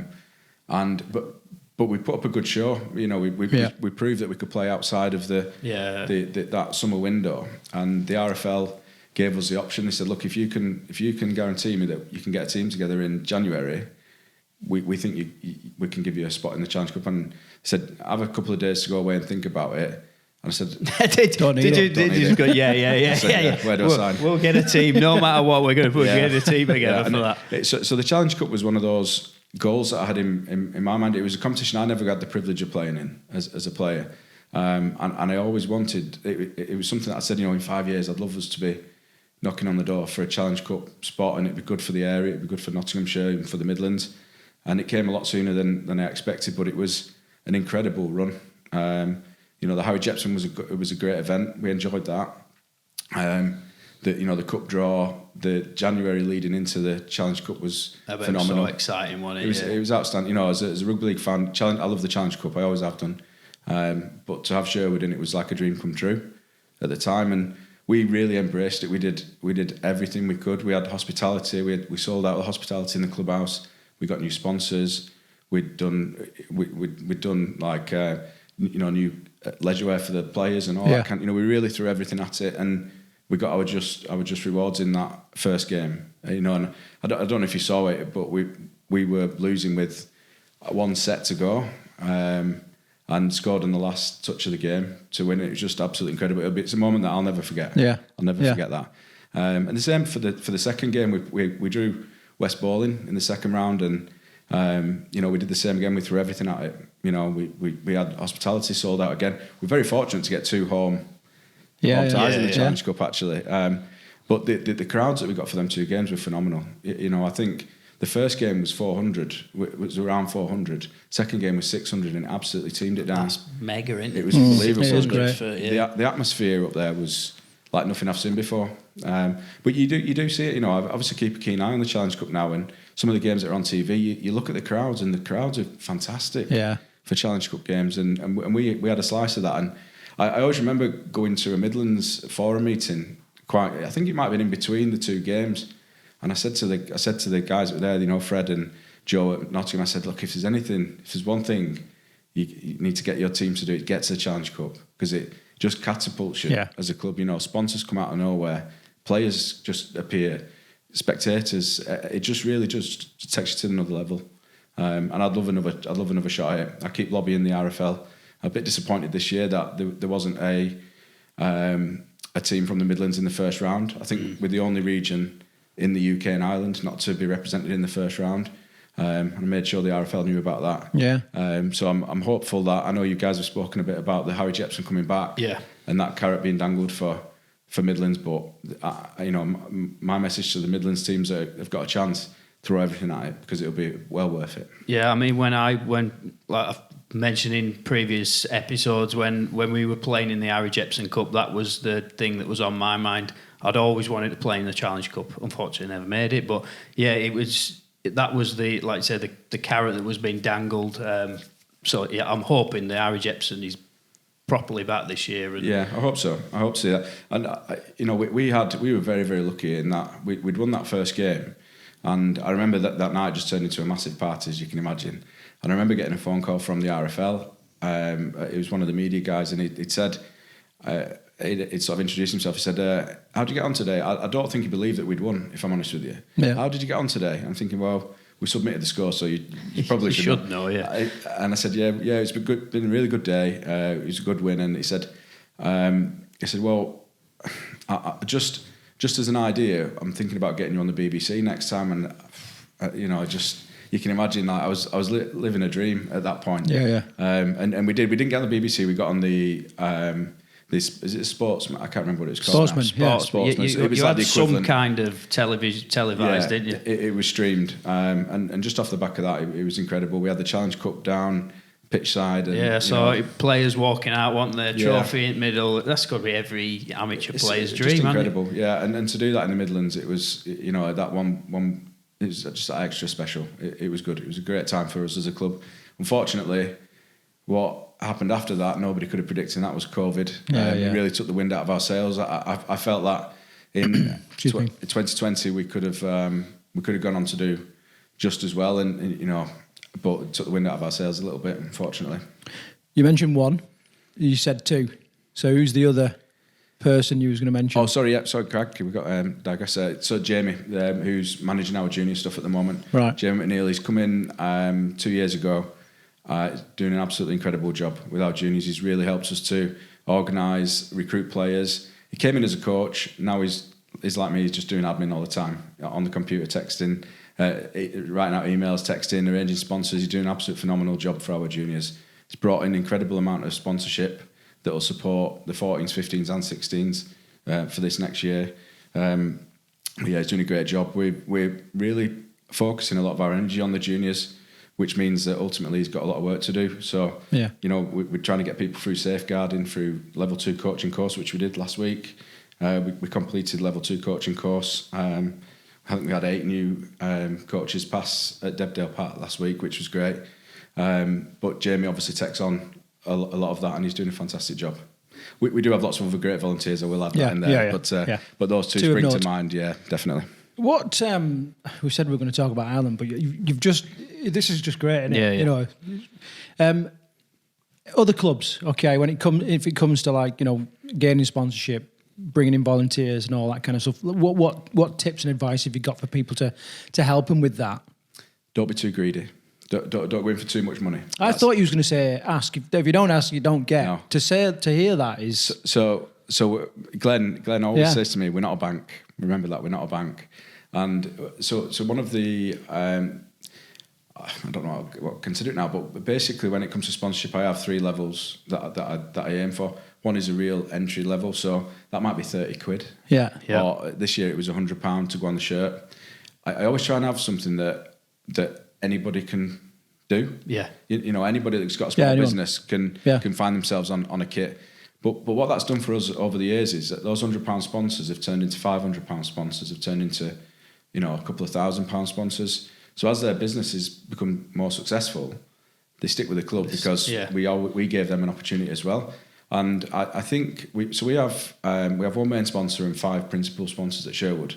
we put up a good show. We proved that we could play outside of that summer window, and the RFL gave us the option. They said, "Look, if you can guarantee me that you can get a team together in January, we think we can give you a spot in the Challenge Cup." And they said, "Have a couple of days to go away and think about it." And I said, did you just go, yeah. Where do I sign? We'll get a team, no matter what, we're going to get a team together for that. So the Challenge Cup was one of those goals that I had in my mind. It was a competition I never had the privilege of playing in as a player. And I always wanted, it was something that I said, in 5 years, I'd love us to be knocking on the door for a Challenge Cup spot, and it'd be good for the area, it'd be good for Nottinghamshire and for the Midlands. And it came a lot sooner than I expected, but it was an incredible run. The Harry Jepson was a great event. We enjoyed that. The cup draw, the January leading into the Challenge Cup was phenomenal. So exciting, wasn't it? It was outstanding. As a rugby league fan, I love the Challenge Cup. I always have done. But to have Sherwood in it was like a dream come true at the time, and we really embraced it. We did everything we could. We had hospitality. We sold out the hospitality in the clubhouse. We got new sponsors. We'd done like new leisure wear for the players and all that. We really threw everything at it, and we got our just rewards in that first game. And I don't know if you saw it, but we were losing with 1 set to go, and scored on the last touch of the game to win it. It was just absolutely incredible. It's a moment that I'll never forget. Yeah, I'll never forget that. And the same for the second game. We drew West Bowling in the second round, and we did the same again. We threw everything at it. We had hospitality sold out again. We're very fortunate to get 2 home ties in the Challenge Cup, actually. But the crowds that we got for them 2 games were phenomenal. I think the first game was 400. It was around 400. Second game was 600, and it absolutely teamed it down. That's mega, isn't it? It was unbelievable. It was great. The atmosphere up there was like nothing I've seen before. But you do see it. I obviously keep a keen eye on the Challenge Cup now, and some of the games that are on TV, you look at the crowds, and the crowds are fantastic for Challenge Cup games, and we had a slice of that. And I always remember going to a Midlands forum meeting. I think it might have been in between the 2 games, and I said to the guys that were there, Fred and Joe at Nottingham, I said, look, if there's one thing you need to get your team to do, it get to the Challenge Cup, because it just catapults you as a club. Sponsors come out of nowhere, players just appear, spectators. It just really just takes you to another level. And I'd love another shot at it. I keep lobbying the RFL. I'm a bit disappointed this year that there wasn't a team from the Midlands in the first round. I think we're the only region in the UK and Ireland not to be represented in the first round. And I made sure the RFL knew about that. Yeah. So I'm hopeful that, I know you guys have spoken a bit about the Harry Jepson coming back. Yeah. And that carrot being dangled for Midlands, but my message to the Midlands teams that have got a chance, throw everything at it, because it'll be well worth it. Yeah, I mean, when like I've mentioned in previous episodes, when we were playing in the Harry Jepson Cup, that was the thing that was on my mind. I'd always wanted to play in the Challenge Cup. Unfortunately, never made it. But yeah, that was the, like I said, the carrot that was being dangled. So yeah, I'm hoping the Harry Jepson is properly back this year. And yeah, I hope so. I hope to see that. And we were very, very lucky in that we'd won that first game, and I remember that night just turned into a massive party, as you can imagine. And I remember getting a phone call from the RFL. It was one of the media guys, and he'd said, he'd sort of introduced himself. He said, "How did you get on today? I don't think he believed that we'd won, if I'm honest with you. Yeah. How did you get on today?" I'm thinking, well, we submitted the score, so you probably should know. Yeah. And I said, yeah, it's been a really good day. It was a good win. And he said, well, just as an idea, I'm thinking about getting you on the BBC next time. And you can imagine, like, I was living a dream at that point. Yeah. And we didn't get on the BBC. We got on the is it Sportsman? I can't remember what it's called. Sportsman. You, It was you like had the some equivalent. kind of televised, didn't you? It was streamed, and just off the back of that, it was incredible. We had the Challenge Cup down pitch side. And, so players walking out, wanting their trophy in the middle. That's got to be every amateur player's dream. Just incredible, yeah. And to do that in the Midlands, it was, that one. It was just extra special. It was good. It was a great time for us as a club. Unfortunately, what happened after that, nobody could have predicted, and that was COVID. It really took the wind out of our sails. I felt that in 2020 we could have gone on to do just as well, but it took the wind out of our sails a little bit, unfortunately. You mentioned one. You said two. So who's the other person you was going to mention? Oh, sorry, Craig. We've got digress. So Jamie, who's managing our junior stuff at the moment. Right. Jamie McNeil, he's come in 2 years ago. Doing an absolutely incredible job with our juniors. He's really helped us to organise, recruit players. He came in as a coach. Now he's like me. He's just doing admin all the time on the computer, texting, writing out emails, texting, arranging sponsors. He's doing an absolute phenomenal job for our juniors. He's brought in an incredible amount of sponsorship that will support the 14s, 15s and 16s for this next year. He's doing a great job. We're really focusing a lot of our energy on the juniors, which means that ultimately he's got a lot of work to do. So, we're trying to get people through safeguarding, through level 2 coaching course, which we did last week. We completed level 2 coaching course. I think we had 8 new coaches pass at Debdale Park last week, which was great. But Jamie obviously takes on a lot of that, and he's doing a fantastic job. We do have lots of other great volunteers, I will add that in there. But those two spring to mind, definitely. What we said we were going to talk about Ireland, but you've just, this is just great, isn't it? Other clubs, okay, if it comes to, like, gaining sponsorship, bringing in volunteers and all that kind of stuff, what tips and advice have you got for people to help them with that? Don't be too greedy. Don't go in for too much money. I thought you was going to say ask. If you don't ask, you don't get. No. To hear that is so. Glenn always says to me, "We're not a bank." Remember that, we're not a bank. And so one of the I don't know what consider it now, but basically when it comes to sponsorship, I have 3 levels that I aim for. One is a real entry level, so that might be 30 quid. Yeah. Or this year it was £100 to go on the shirt. I always try and have something that anybody can do. Yeah. Anybody that's got a small business can find themselves on a kit. But what that's done for us over the years is that those £100 sponsors have turned into £500 sponsors, have turned into, a couple of £1,000 sponsors. So as their businesses become more successful, they stick with the club because we gave them an opportunity as well. And I think we have one main sponsor and 5 principal sponsors at Sherwood.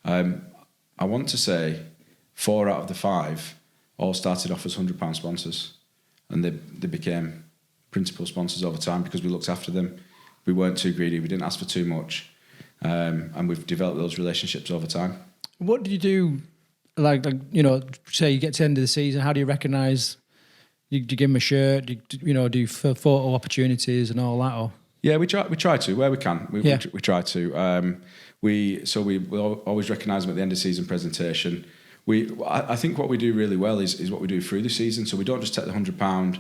I want to say 4 out of the 5 all started off as £100 sponsors, and they became principal sponsors over time because we looked after them. We weren't too greedy. We didn't ask for too much, and we've developed those relationships over time. What do you do? Like say you get to the end of the season, how do you recognise? Do you give them a shirt? Do you photo opportunities and all that? Or? Yeah, we try to where we can. We try to. We always recognise them at the end of season presentation. I think what we do really well is what we do through the season. So we don't just take the £100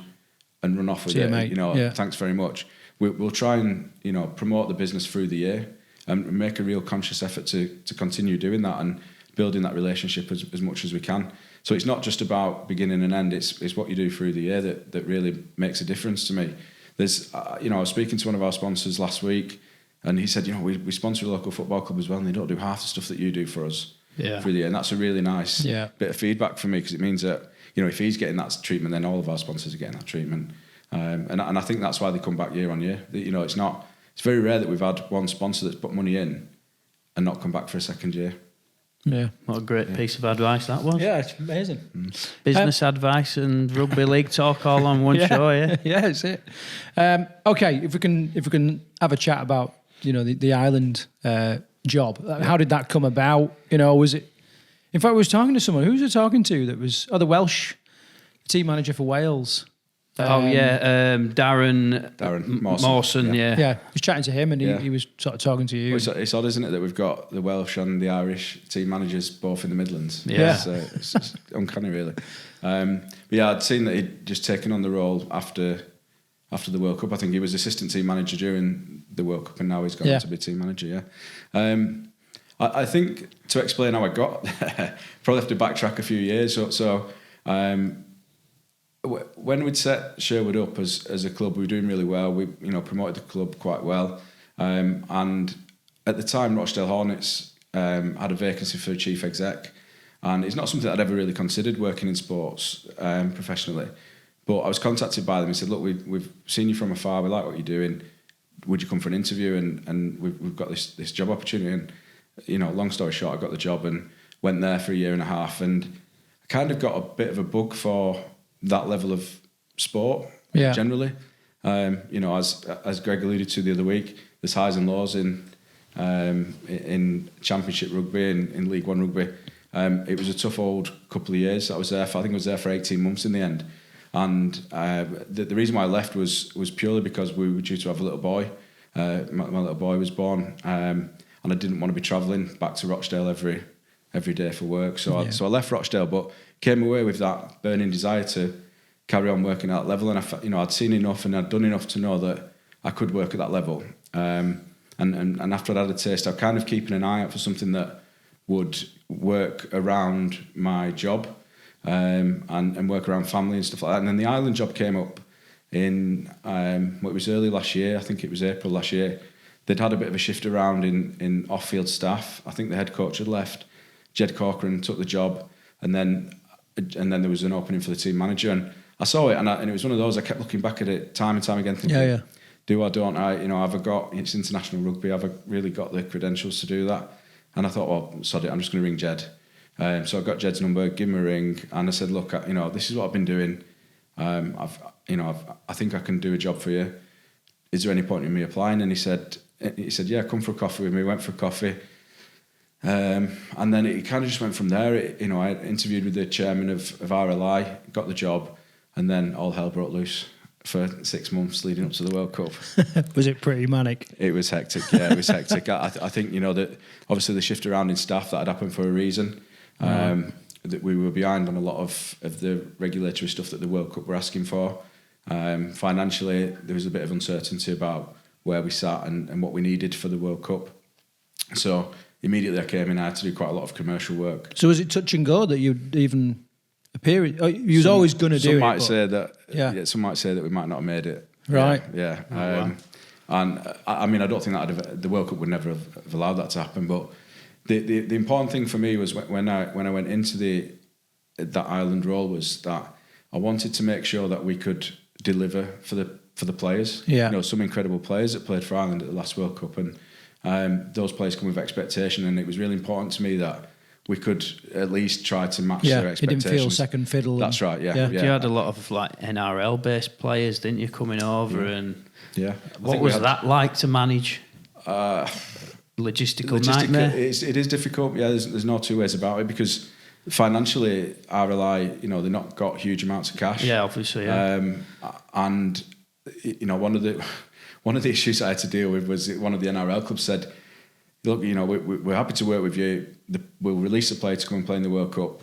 and run off with it. Mate. You know, thanks very much. We'll try and, you know, promote the business through the year and make a real conscious effort to continue doing that and building that relationship as much as we can. So it's not just about beginning and end. It's what you do through the year that really makes a difference to me. There's, you know, I was speaking to one of our sponsors last week, and he said, you know, we sponsor a local football club as well, and they don't do half the stuff that you do for us through the year. And that's a really nice bit of feedback for me, because it means that, you know, if he's getting that treatment, then all of our sponsors are getting that treatment. And I think that's why they come back year on year. You know, it's very rare that we've had one sponsor that's put money in and not come back for a second year. Yeah, what a great piece of advice that was. Yeah, it's amazing. Business advice and rugby league talk all on one show. Yeah, that's it. Okay, if we can have a chat about, you know, the Ireland job. How did that come about? You know, was it? In fact, I was talking to someone. Who was I talking to? That was the Welsh team manager for Wales. Darren Mawson. Yeah. I was chatting to him, and he was sort of talking to you. Well, it's odd, isn't it, that we've got the Welsh and the Irish team managers both in the Midlands. Yeah. It's uncanny, really. But yeah, I'd seen that he'd just taken on the role after the World Cup. I think he was assistant team manager during the World Cup, and now he's gone on to be team manager. I think to explain how I got there, probably have to backtrack a few years. So when we'd set Sherwood up as a club, we were doing really well. We, you know, promoted the club quite well. And at the time, Rochdale Hornets had a vacancy for a chief exec. And it's not something I'd ever really considered, working in sports professionally. But I was contacted by them and said, look, we've seen you from afar. We like what you're doing. Would you come for an interview? And we've got this job opportunity. And, you know, long story short, I got the job and went there for a year and a half. And I kind of got a bit of a bug for that level of sport generally. You know, as Greg alluded to the other week, there's highs and lows in Championship rugby and in League One rugby. It was a tough old couple of years. I think I was there for 18 months in the end. And the reason why I left was purely because we were due to have a little boy. My little boy was born, and I didn't want to be travelling back to Rochdale every day for work. So I left Rochdale, but came away with that burning desire to carry on working at that level. And I'd seen enough and I'd done enough to know that I could work at that level. And after I'd had a taste, I was kind of keeping an eye out for something that would work around my job, and work around family and stuff like that. And then the Ireland job came up in it was early last year. I think it was April last year. They'd had a bit of a shift around in off-field staff. I think the head coach had left. Jed Corcoran took the job, and then there was an opening for the team manager. And I saw it, and it was one of those. I kept looking back at it time and time again, thinking, do I, don't I? You know, have I got? It's international rugby. Have I really got the credentials to do that? And I thought, well, sod it. I'm just going to ring Jed. So I got Jed's number, give him a ring, and I said, look, you know, this is what I've been doing. I think I can do a job for you. Is there any point in me applying? And he said, yeah, come for a coffee with me. We went for a coffee. And then it kind of just went from there. I interviewed with the chairman of RLI, got the job, and then all hell broke loose for 6 months leading up to the World Cup. Was it pretty manic? It was hectic, yeah, it was hectic. I think, you know, that obviously the shift around in staff, that had happened for a reason. That we were behind on a lot of the regulatory stuff that the World Cup were asking for. Financially, there was a bit of uncertainty about where we sat and what we needed for the World Cup. So immediately I came in, I had to do quite a lot of commercial work. So was it touch and go that you'd even appear? You was always going to do it. Some might say that we might not have made it. Right. Yeah. And I mean, I don't think that the World Cup would never have allowed that to happen. But the important thing for me was when I went into that Ireland role was that I wanted to make sure that we could deliver for the players. Yeah. You know, some incredible players that played for Ireland at the last World Cup, and those players come with expectation, and it was really important to me that we could at least try to match their expectations. It didn't feel second fiddle. That's right, yeah. You had a lot of like NRL-based players, didn't you, coming over? And what was that like to manage? Logistical nightmare? It is difficult, yeah, there's no two ways about it, because financially, RLI, you know, they've not got huge amounts of cash. Yeah, obviously, yeah. And, you know, one of the issues I had to deal with was one of the NRL clubs said, look, we're happy to work with you. We'll release a player to come and play in the World Cup,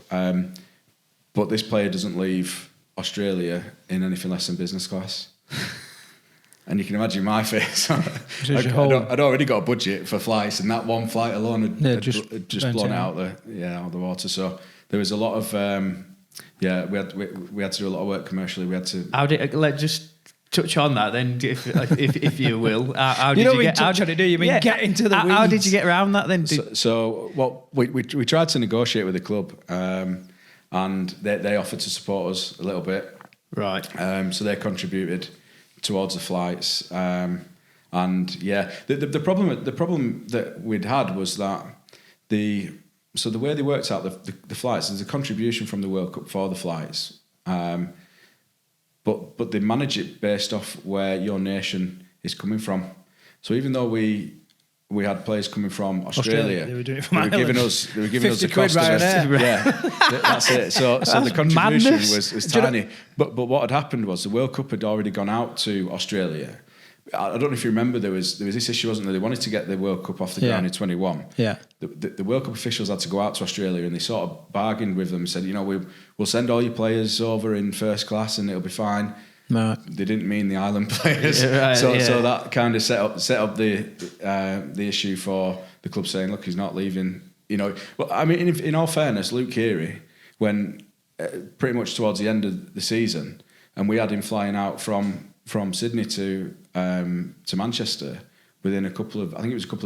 but this player doesn't leave Australia in anything less than business class. And you can imagine my face. I'd already got a budget for flights, and that one flight alone had just blown it out of the water. So there was a lot of we had to do a lot of work commercially. We had to. Let's just touch on that then, if you will. How did you don't you mean get? touch on it, do you? Mean get into the weeds. How did you get around that then? We tried to negotiate with the club, and they offered to support us a little bit. Right. So they contributed towards the flights, the problem that we'd had was that the way they worked out the flights, there's a contribution from the World Cup for the flights, but they manage it based off where your nation is coming from. So even though we had players coming from Australia. They were doing it from Ireland. They were giving us the cost of it. Yeah, that's it. So the contribution was tiny. But what had happened was the World Cup had already gone out to Australia. I don't know if you remember, there was this issue, wasn't there? They wanted to get the World Cup off the ground in 21. Yeah. The World Cup officials had to go out to Australia, and they sort of bargained with them and said, we'll send all your players over in first class and it'll be fine. No. They didn't mean the island players, so that kind of set up the issue for the club, saying, look, he's not leaving. Well, I mean, in all fairness, Luke Keary, when pretty much towards the end of the season, and we had him flying out from Sydney to Manchester within a couple of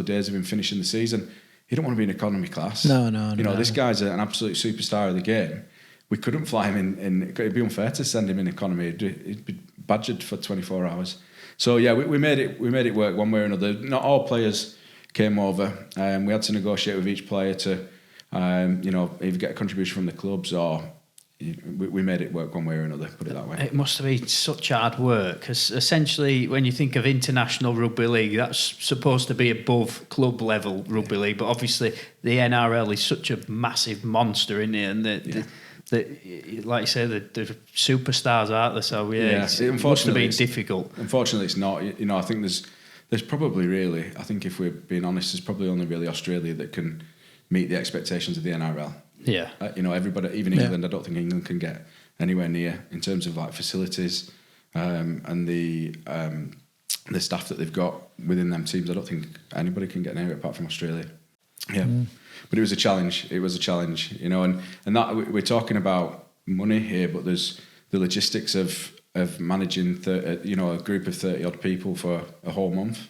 days of him finishing the season. He didn't want to be in economy class. No. This guy's an absolute superstar of the game. We couldn't fly him in. It'd be unfair to send him in economy. He'd be badgered for 24 hours. So yeah, we made it work one way or another. Not all players came over. We had to negotiate with each player to, either get a contribution from the clubs or we made it work one way or another. Put it that way. It must have been such hard work, because essentially, when you think of international rugby league, that's supposed to be above club level rugby league. But obviously, the NRL is such a massive monster in it, and like you say, the superstars out there. So it must have been difficult. Unfortunately, it's not. I think there's probably really. I think if we're being honest, there's probably only really Australia that can meet the expectations of the NRL. Yeah. Everybody, even England. I don't think England can get anywhere near in terms of like facilities and the staff that they've got within them teams. I don't think anybody can get near it apart from Australia. Yeah. But it was a challenge. And that we're talking about money here, but there's the logistics of managing a group of 30 odd people for a whole month.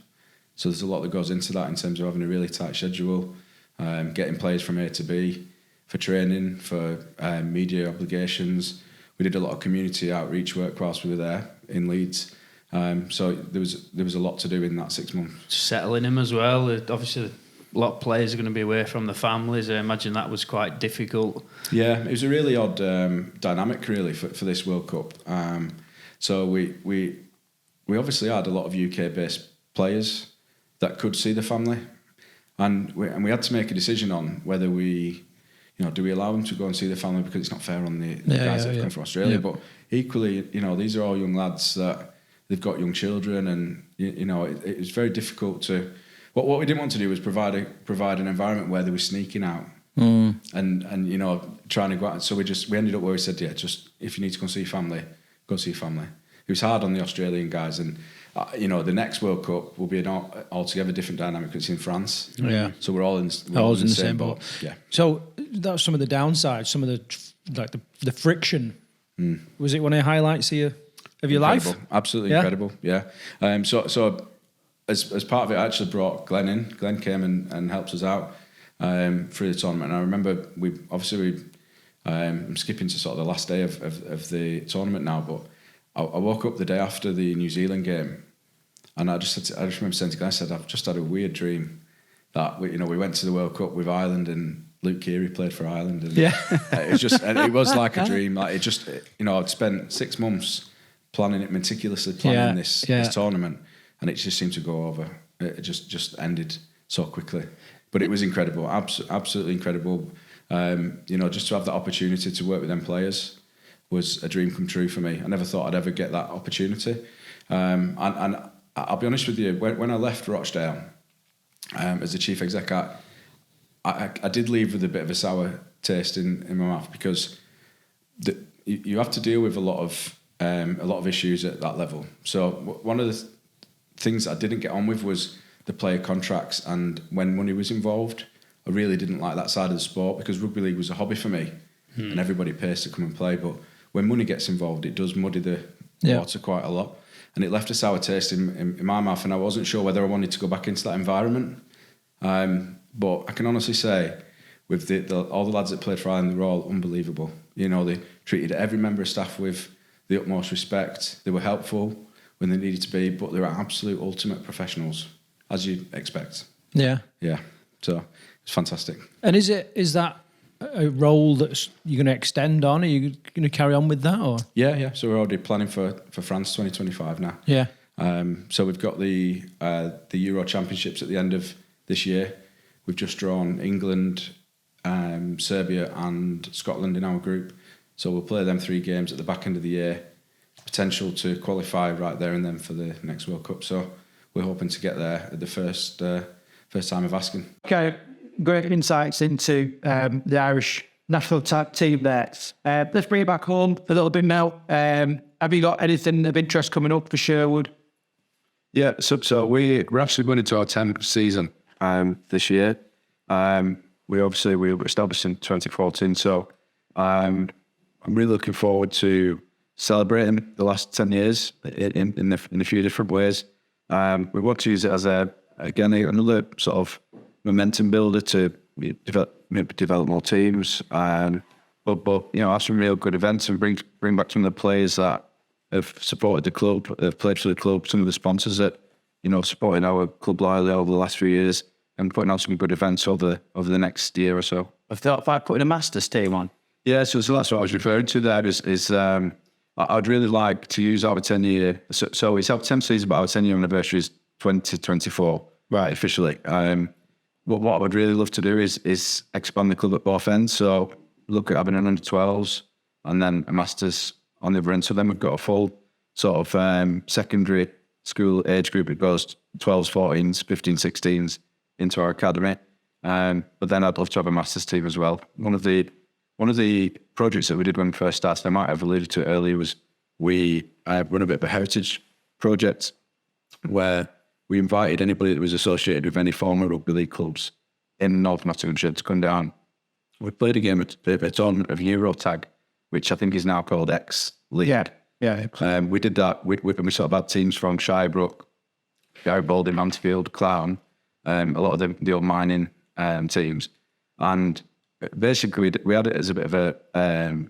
So there's a lot that goes into that in terms of having a really tight schedule, getting players from A to B for training, for media obligations. We did a lot of community outreach work whilst we were there in Leeds. So there was a lot to do in that 6 months. Settling him as well. Obviously, a lot of players are going to be away from the families. I imagine that was quite difficult. Yeah, it was a really odd dynamic, really, for this World Cup. So we obviously had a lot of UK-based players that could see the family, and we had to make a decision on whether we, do we allow them to go and see the family, because it's not fair on the guys that have come from Australia. But equally, these are all young lads that they've got young children, and it was very difficult to. What we didn't want to do was provide an environment where they were sneaking out and trying to go out. So we ended up where we said, just if you need to go and see your family, go see your family. It was hard on the Australian guys, and the next World Cup will be an altogether different dynamic, because it's in France. Yeah. So we're all in the same boat. Yeah. So that's some of the downsides, some of the friction. Was it one of the highlights of your Incredible. life? Absolutely incredible. Yeah. So as part of it, I actually brought Glenn in. Glenn came and helped us out through the tournament. And I remember I'm skipping to sort of the last day of the tournament now, but I woke up the day after the New Zealand game, and I just remember saying to Glenn, I said, I've just had a weird dream that we went to the World Cup with Ireland and Luke Keary played for Ireland, and it was like a dream. Like I'd spent 6 months meticulously planning this tournament, and it just seemed to go over. It just ended so quickly, but it was incredible, absolutely incredible. Just to have that opportunity to work with them players was a dream come true for me. I never thought I'd ever get that opportunity. And I'll be honest with you, when I left Rochdale, as the chief exec, I did leave with a bit of a sour taste in my mouth, because you have to deal with a lot of issues at that level. So one of the things I didn't get on with was the player contracts, and when money was involved, I really didn't like that side of the sport, because rugby league was a hobby for me, and everybody pays to come and play. But when money gets involved, it does muddy the water quite a lot, and it left a sour taste in my mouth, and I wasn't sure whether I wanted to go back into that environment. But I can honestly say, with all the lads that played for Ireland, they were all unbelievable. You know, they treated every member of staff with the utmost respect. They were helpful when they needed to be, but they were absolute ultimate professionals, as you'd expect. Yeah. Yeah. So it's fantastic. And is that a role that you're going to extend on? Are you going to carry on with that? Or Yeah. So we're already planning for France 2025 now. Yeah. So we've got the Euro Championships at the end of this year. We've just drawn England, Serbia and Scotland in our group. So we'll play them 3 games at the back end of the year. Potential to qualify right there and then for the next World Cup. So we're hoping to get there at the first time of asking. Okay, great insights into the Irish national team there. Let's bring it back home a little bit now. Have you got anything of interest coming up for Sherwood? Yeah, so we're actually going into our 10th season this year. We were established in 2014, so I'm really looking forward to celebrating the last 10 years in a few different ways. We want to use it as another sort of momentum builder to develop more teams, but have some real good events and bring back some of the players that have supported the club, have played for the club, some of the sponsors that supporting our club loyally over the last few years, and putting out some good events over the next year or so. I've thought about putting a Masters team on. Yeah, so that's what I was referring to there. I'd really like to use our 10-year. So it's our 10th season, but our 10-year anniversary is 2024, right? Officially. What I would really love to do is expand the club at both ends. So look at having an under-12s and then a Masters on the other end. So then we've got a full sort of secondary school age group. It goes 12s, 14s, 15s, 16s into our academy. But then I'd love to have a Masters team as well. One of the projects that we did when we first started, I might have alluded to it earlier, was we run a bit of a heritage project where we invited anybody that was associated with any former rugby league clubs in North Nottinghamshire to come down. We played a game at a tournament of Euro Tag, which I think is now called X League. Yeah. We did that. We sort of had teams from Shirebrook, Garibaldi, Mansfield, Clown, a lot of the old mining teams, and basically we had it as a bit of an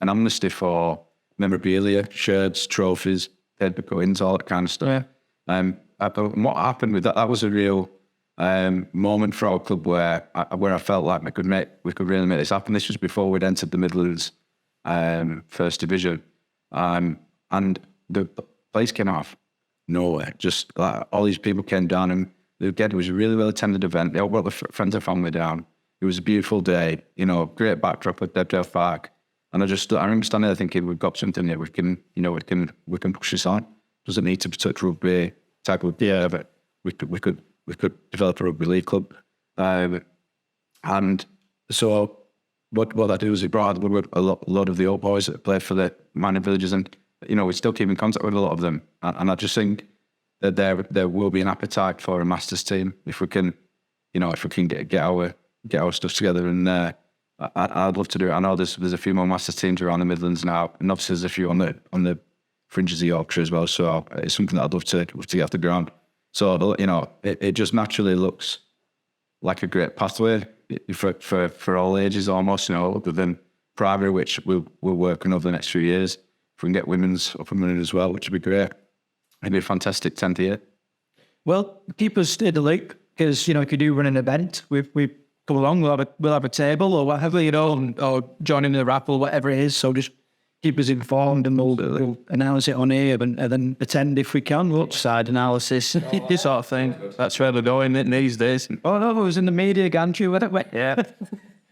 amnesty for memorabilia, shirts, trophies, head coins, all that kind of stuff. Yeah. And what happened with that was a real moment for our club where I felt like we could really make this happen. This was before we'd entered the Midlands First Division, and the place came out of nowhere. Just like, all these people came down, and again, it was a really well attended event. They all brought their friends and family down. It was a beautiful day, great backdrop at Deadale Park, and I remember standing there thinking, we've got something here. We can push this on. Doesn't need to be touch rugby type of but we could develop a rugby league club, and so what I do is it brought a lot of the old boys that played for the mining villages, and we still keep in contact with a lot of them, and I just think that there will be an appetite for a Masters team if we can get our stuff together, and I'd love to do it. I know there's a few more Masters teams around the Midlands now, and obviously there's a few on the fringes of Yorkshire as well. So it's something that I'd love to get off the ground. So it just naturally looks like a great pathway for all ages almost. Other than primary, which we'll work on over the next few years. If we can get women's up and running as well, which would be great. It'd be a fantastic 10th year. Well, keep us in the loop, because if you do run an event, we come along, we'll have a table or whatever, or join in the raffle, whatever it is. So just keep us informed, and we'll announce it on here, and then attend if we can. Look, side analysis, this sort of thing. That's where they're going these days. Oh no, it was in the media, Gantry, wasn't it? Yeah.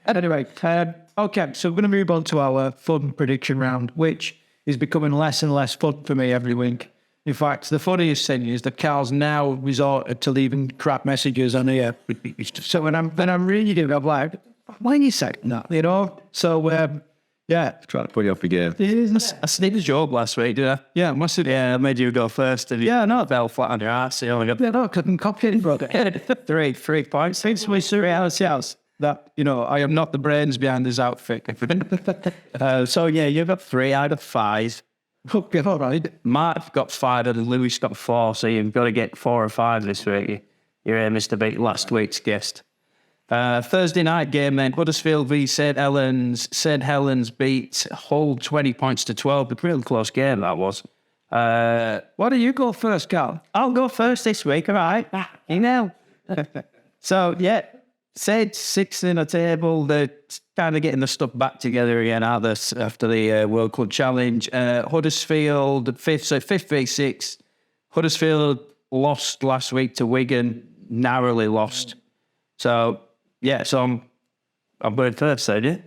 Anyway, okay, so we're going to move on to our fun prediction round, which is becoming less and less fun for me every week. In fact, the funniest thing is that Carl's now resorted to leaving crap messages on here. So when I'm reading it, I'm like, why are you saying that? You know? So, yeah. Trying to put you off again. I sneaked a job last week, did I? Yeah, must have. Yeah, I made you go first. And Yeah, no. fell flat on your ass. You only got Yeah, no, I couldn't copy it, brother. 3 points. Since we surround ourselves, that, you know, I am not the brains behind this outfit. So, yeah, you got 3 out of 5. Okay, all right. Mark got 5 and Lewis got 4, so you've got to get 4 or 5 this week. Your aim is to beat last week's guest. Thursday night game then, Huddersfield v St Helens. St Helens beat Hull 20 points to 12. A real close game that was. Why do you go first, Carl? I'll go first this week, all right? You know. So, yeah, St 6th in a table. They're kind of getting the stuff back together again after the World Club Challenge. Huddersfield 5th, so 5th v 6th. Huddersfield lost last week to Wigan, narrowly lost. So, yeah, so I'm going first, so yeah.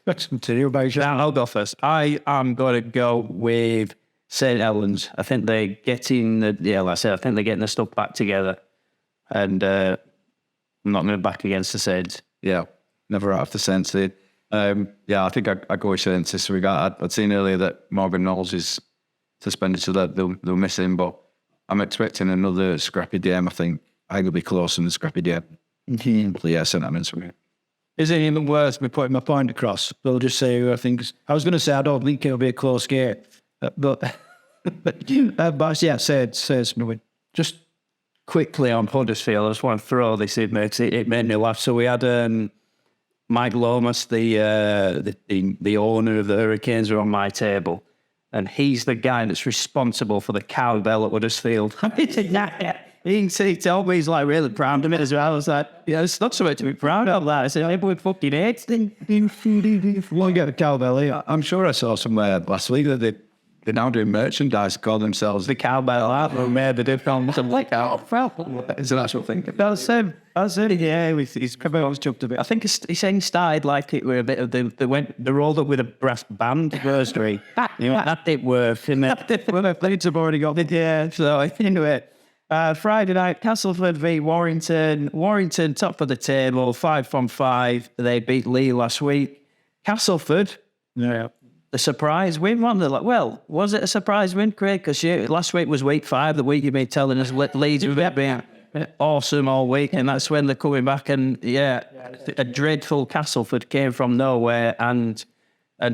Let's continue about you. I'll go first. I am going to go with St Helens. I think they're getting like I said, I think they're getting the stuff back together. And I'm not going to back against the Saints. Yeah, never out of the Saints. Yeah, I think I go with Saints this week. I'd seen earlier that Morgan Knowles is suspended, so that they'll miss him. But I'm expecting another scrappy game. I think it'll be close in the scrappy game. Mm-hmm. Yeah, St Helens for me. Is it even worth me putting my point across? We'll just say who I think. I was going to say I don't think it'll be a close game, but yeah, says me win. Just quickly on Huddersfield, I just want to throw this in there because it made me laugh. So we had Mike Lomas, the owner of the Hurricanes, were on my table, and he's the guy that's responsible for the cowbell at Huddersfield. He told me he's like really proud of it as well. I was like, yeah, it's not something to be proud of. That I said, everyone fucking hates them. Well, you get the cowbell here. I'm sure I saw somewhere last week that they're now doing merchandise, call themselves The cowbell art or made the difference. I'm like, it's an actual thing. That's it. Yeah, he's probably always jumped a bit. I think he's saying started like it were a bit of they rolled up with a brass band anniversary. That didn't work, didn't it? Well, the Leeds have already got it. Yeah, so anyway. Friday night, Castleford v Warrington. Warrington top of the table, 5 from 5. They beat Lee last week. Castleford, Yeah. the surprise win, wasn't they? Like, well, was it a surprise win, Craig? Because last week was week 5. The week you've been telling us Leeds were being awesome all week, and that's when they're coming back. And a dreadful Castleford came from nowhere and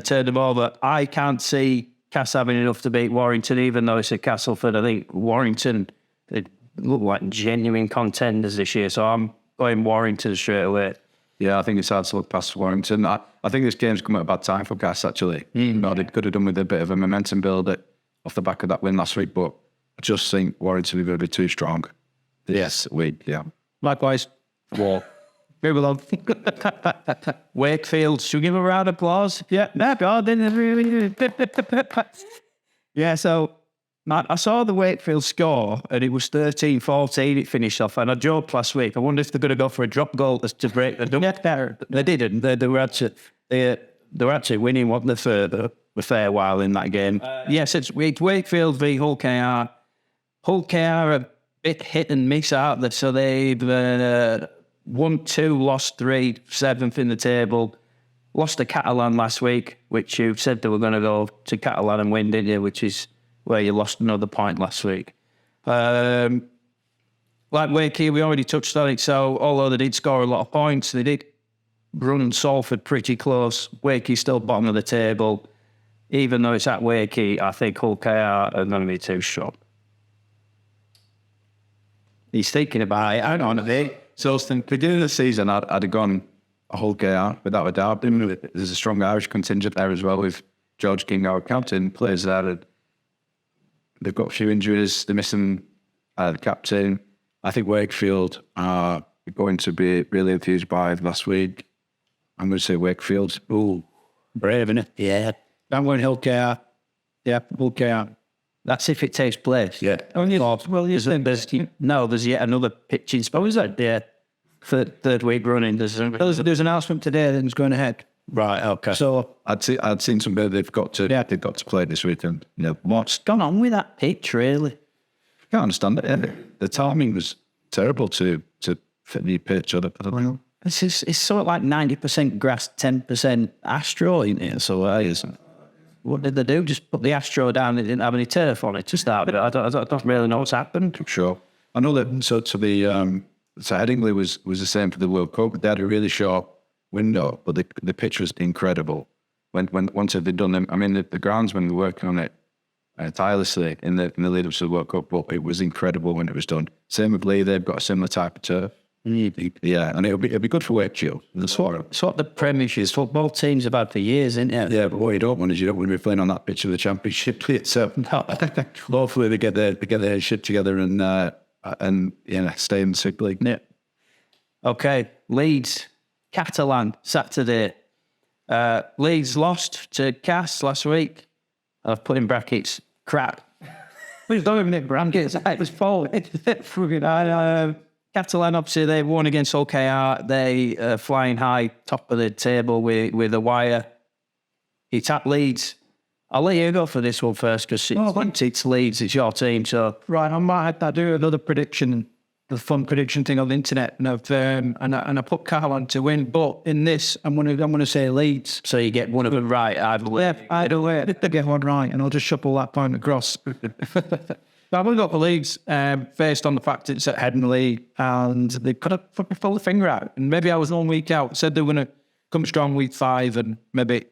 turned them over. I can't see Cass having enough to beat Warrington, even though it's a Castleford. I think Warrington, they look like genuine contenders this year, so I'm going Warrington straight away. Yeah, I think it's hard to look past Warrington. I think this game's come at a bad time for Cass, actually. They could have done with a bit of a momentum build off the back of that win last week, but I just think Warrington are going to be too strong this week, yeah. Likewise. War. Move along. Wakefield, should we give a round of applause? Yeah. Yeah, so I saw the Wakefield score and it was 13-14 it finished off, and I joked last week, I wonder if they're going to go for a drop goal to break the double. They didn't. They were actually winning, wasn't they, for a fair while in that game. Yes, it's Wakefield v Hull KR. Hull KR a bit hit and miss out there, so they've won 2, lost 3, 7th in the table. Lost to Catalan last week, which you said they were going to go to Catalan and win, didn't you? Which is where you lost another point last week. Like Wakey, we already touched on it. So although they did score a lot of points, they did run Salford pretty close. Wakey still bottom of the table. Even though it's at Wakey, I think Hull KR are going to be too strong. He's thinking about it. I don't know. So at the beginning of the season, I'd have gone a Hull KR without a doubt. There's a strong Irish contingent there as well with George King, our captain, plays there. And they've got a few injuries. They're missing the captain. I think Wakefield are going to be really enthused by last week. I'm going to say Wakefield. Ooh, brave, innit? Yeah. I'm going Hull KR. Yeah, Hull KR. That's if it takes place. Yeah. Only there's yet another pitching spot. Was that third week running? There's an announcement today that it's going ahead. Right, okay. So I'd seen somebody they've got to play this weekend. What's gone on with that pitch, really? I can't understand it. Yeah. The timing was terrible to fit the pitch. I don't know. It's sort of like 90% grass, 10% astro in it. So what did they do? Just put the astro down. They didn't have any turf on it to start with. I don't really know what's happened. Sure. I know that. So Headingley was the same for the World Cup. They had a really short window, but the pitch was incredible. Once they'd done them, I mean, the groundsmen were working on it tirelessly in the lead up to the World Cup, but it was incredible when it was done. Same with Lee, they've got a similar type of turf. Yeah, and it'll be good for Wakefield. It's what the Premiership football teams have had for years, isn't it? Yeah, but what you don't want is you don't want to be playing on that pitch of the Championship itself. Hopefully they get their shit together and stay in the Super League. Yeah. Okay, Leeds, Catalan, Saturday. Leeds lost to Cass last week. I've put in brackets, crap. please don't even hit brackets. It was falling. Catalan, obviously, they won against OKR. They flying high, top of the table with a wire. He tapped Leeds. I'll let you go for this one first because it's Leeds, it's your team. So right, I might have to do another prediction, the fun prediction thing on the internet, and I put Karl on to win. But in this, I'm gonna say Leeds. So you get one of them right. Either way, I get one right, and I'll just shuffle that point across. So I've only got the Leeds based on the fact it's at Headingley and they could have fucking pulled the finger out. And maybe I was 1 week out, said they were going to come strong week 5 and maybe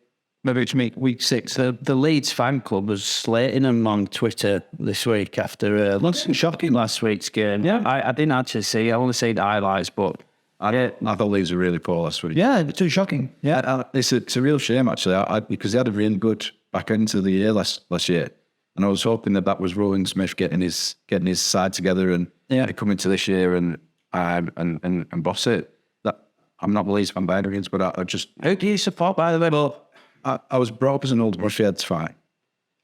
it's week 6. The Leeds fan club was slating them on Twitter this week after shocking last week's game. Yeah. I didn't actually see. I only seen the highlights, but I thought Leeds were really poor last week. Yeah, it's too shocking. Yeah, it's a real shame actually. Because they had a really good back end to the year last year. And I was hoping that was Rowan Smith getting his side together and coming to this year and boss it. That I'm not the Leeds fan by any means, but I just. Who do you support, by the way? Well, I was brought up as an old Ruffians fan,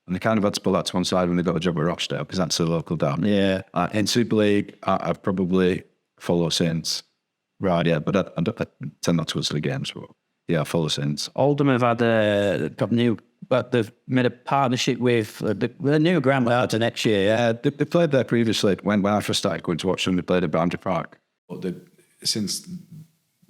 and they kind of had to pull that to one side when they got a job at Rochdale because that's the local down. Yeah. In Super League, I've probably followed since. Right, yeah, but I tend not to watch the games. But yeah, I follow since. Oldham have had got new. But they've made a partnership with the new ground to next year. Yeah, they played there previously. When I first started going to watch them, they played at Boundary Park. But since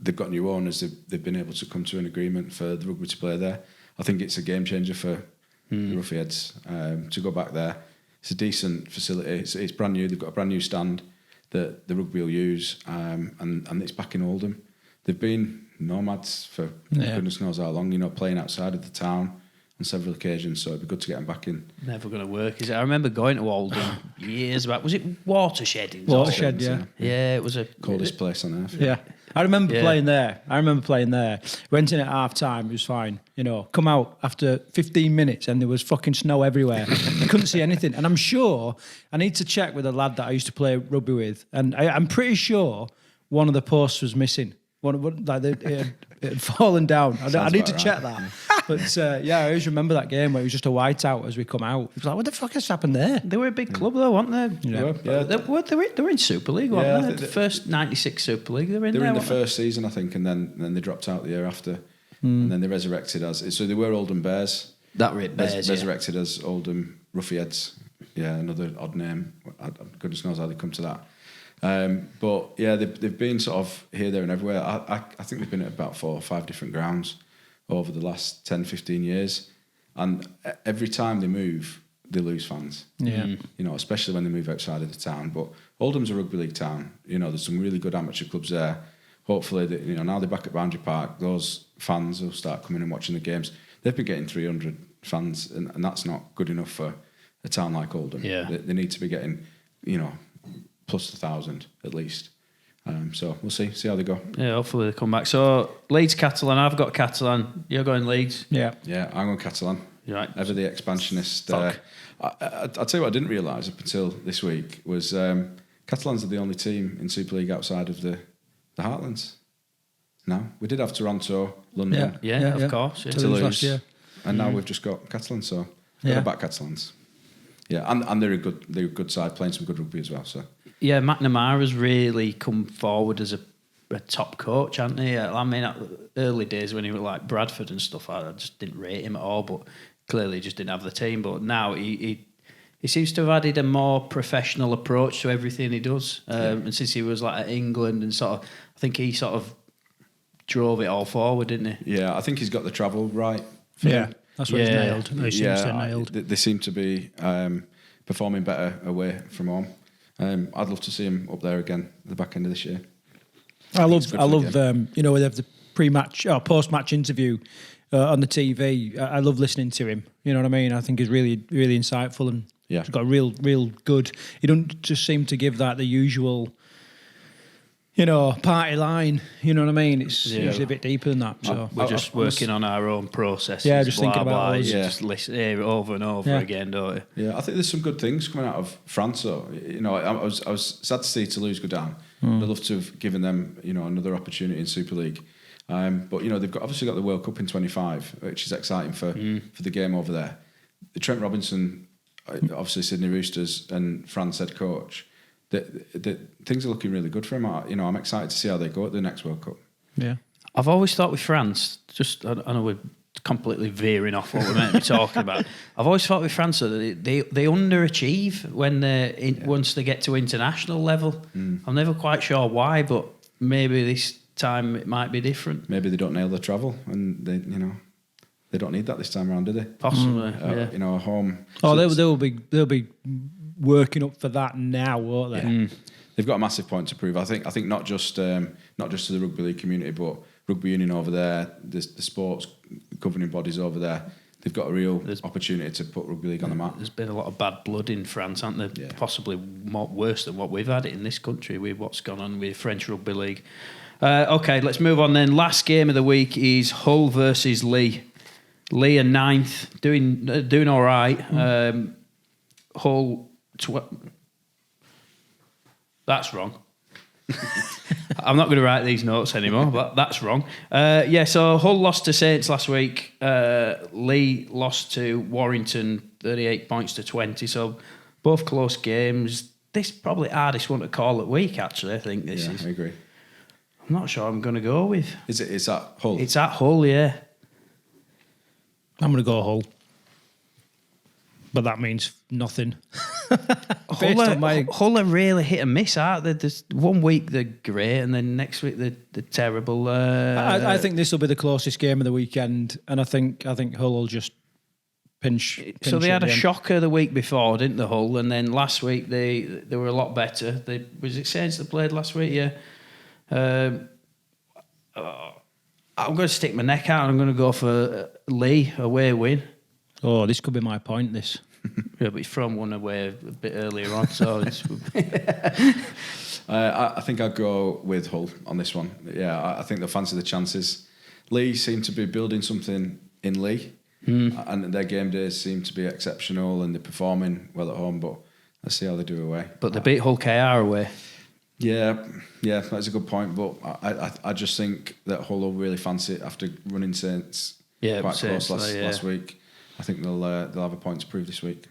they've got new owners, they've been able to come to an agreement for the rugby to play there. I think it's a game changer for the Ruffians to go back there. It's a decent facility. It's brand new. They've got a brand new stand that the rugby will use, and it's back in Oldham. They've been nomads for goodness knows how long. Playing outside of the town on several occasions, so it'd be good to get them back in. Never going to work, is it? I remember going to Oldham years back. Was it Watershed? Watershed, yeah. Yeah, it was a coldest place on earth. Yeah. I remember playing there. Went in at half time, it was fine. Come out after 15 minutes and there was fucking snow everywhere. I couldn't see anything. And I'm sure, I need to check with a lad that I used to play rugby with, and I'm pretty sure one of the posts was missing. It had fallen down. I need to check that. But I always remember that game where it was just a whiteout as we come out. It was like, what the fuck has happened there? They were a big club though, weren't they? Yeah. They were in Super League, weren't they? The first 96 Super League, they were in there. They were in the first season, I think, and then they dropped out the year after. And then they resurrected so they were Oldham Bears. Resurrected as Oldham Ruffians. Yeah, another odd name. Goodness knows how they come to that. But yeah, they've been sort of here, there and everywhere. I think they've been at about 4 or 5 different grounds over the last 10, 15 years. And every time they move, they lose fans. Yeah. Especially when they move outside of the town. But Oldham's a rugby league town. There's some really good amateur clubs there. Hopefully, now they're back at Boundary Park, those fans will start coming and watching the games. They've been getting 300 fans, and that's not good enough for a town like Oldham. Yeah. They need to be getting, plus 1,000 at least. So we'll see how they go. Yeah, hopefully they come back. So Leeds, Catalan. I've got Catalan. You're going Leeds. Yeah, I'm going Catalan. Right. Ever the expansionist. I'll tell you what I didn't realise up until this week was Catalans are the only team in Super League outside of the Heartlands. No, we did have Toronto, London, of course. Yeah. Toulouse last year. And now we've just got Catalans. So got to back Catalans. Yeah, and they're a good side, playing some good rugby as well. So yeah, McNamara's really come forward as a top coach, hasn't he? I mean, early days when he was like Bradford and stuff, I just didn't rate him at all. But clearly, he just didn't have the team. But now he seems to have added a more professional approach to everything he does. And since he was like at England and sort of, I think he sort of drove it all forward, didn't he? Yeah, I think he's got the travel right. Yeah, that's what he's nailed. He seems to have nailed. They seem to be performing better away from home. I'd love to see him up there again at the back end of this year. I love you know, they have the pre-match or post-match interview on the TV. I love listening to him. You know what I mean? I think he's really, really insightful and he's got a real good. He don't just seem to give that the usual, you know, party line. You know what I mean? It's usually a bit deeper than that. So We're just working on our own processes. Yeah, just thinking about us. Just listen, hear it over and over again, don't you? Yeah, I think there's some good things coming out of France. Though, you know, I was sad to see Toulouse go down. I'd love to have given them, you know, another opportunity in Super League. But you know, they've obviously got the World Cup in 25, which is exciting for the game over there. Trent Robinson, obviously Sydney Roosters and France head coach. The things are looking really good for him. You know, I'm excited to see how they go at the next World Cup. Yeah, I've always thought with France, I know we're completely veering off what we're meant to be talking about. I've always thought with France that they underachieve when once they get to international level. I'm never quite sure why, but maybe this time it might be different. Maybe they don't nail the travel, and they don't need that this time around, do they? Possibly, yeah. You know, a home. Oh, they'll be working up for that now, won't they? Yeah. They've got a massive point to prove. I think not just to the rugby league community, but rugby union over there, the sports governing bodies over there. They've got a real opportunity to put rugby league on the map. There's been a lot of bad blood in France, hasn't there? Yeah. Possibly worse than what we've had in this country with what's gone on with French rugby league. Okay, let's move on then. Last game of the week is Hull versus Lee. Lee are 9th, doing all right. Hull. That's wrong. I'm not going to write these notes anymore, but that's wrong. So Hull lost to Saints last week. Lee lost to Warrington 38 points to 20. So both close games. This is probably the hardest one to call at week, actually. I think this is. I agree. I'm not sure I'm going to go with. It's at Hull? It's at Hull, yeah. I'm going to go Hull. But that means nothing. Hull are really hit and miss, aren't they? There's one week they're great, and then next week they're terrible. I think this will be the closest game of the weekend, and I think Hull will just pinch. So they had a shocker the week before, didn't they, Hull? And then last week they were a lot better. Was it Saints that played last week? Yeah. I'm going to stick my neck out. I'm going to go for Lee away win. Oh, this could be my point, this. Yeah, but he's thrown one away a bit earlier on, so it's... I think I'd go with Hull on this one. Yeah, I think they'll fancy the chances. Lee seem to be building something in Lee, and their game days seem to be exceptional, and they're performing well at home, but let's see how they do away. But they beat Hull KR away. Yeah, that's a good point, but I just think that Hull will really fancy it after running Saints quite close last week. I think they'll have a point to prove this week.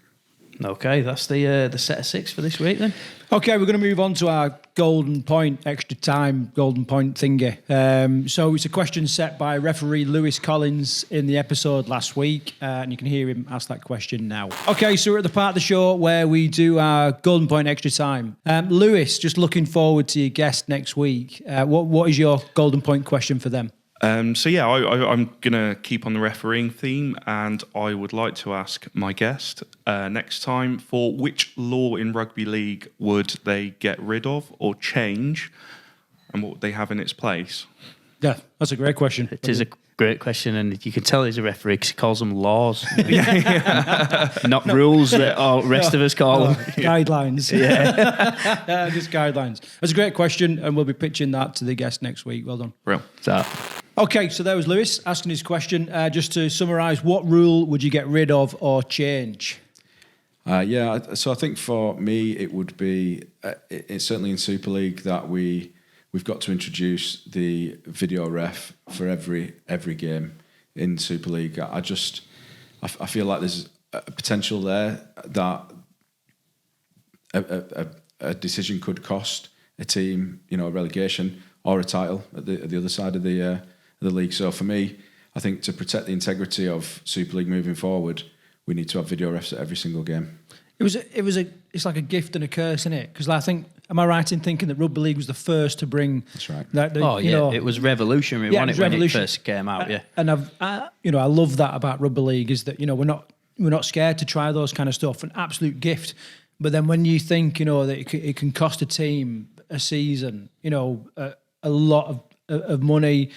Okay, that's the set of 6 for this week then. Okay, we're going to move on to our golden point, extra time, golden point thingy. So it's a question set by referee Lewis Collins in the episode last week, and you can hear him ask that question now. Okay, so we're at the part of the show where we do our golden point extra time. Lewis, just looking forward to your guest next week. What is your golden point question for them? I'm going to keep on the refereeing theme, and I would like to ask my guest next time for which law in rugby league would they get rid of or change, and what would they have in its place? Yeah, that's a great question. It is a great question, and you can tell he's a referee because he calls them laws, not rules that all the rest of us call them. Guidelines. Yeah, just guidelines. That's a great question, and we'll be pitching that to the guest next week. Well done. Real. Okay, so there was Lewis asking his question. Just to summarise, what rule would you get rid of or change? So I think for me it would be it's certainly in Super League that we've got to introduce the video ref for every game in Super League. I feel like there's a potential there that a decision could cost a team, a relegation, or a title at the other side of the league. So for me, I think to protect the integrity of Super League moving forward, we need to have video refs at every single game. It's like a gift and a curse, isn't it? Because I think, am I right in thinking that Rugby League was the first to bring? That's right. It was revolutionary, wasn't it, when it first came out? Yeah, and I love that about Rugby League is that we're not scared to try those kind of stuff. An absolute gift. But then when you think that it can cost a team a season, a lot of money,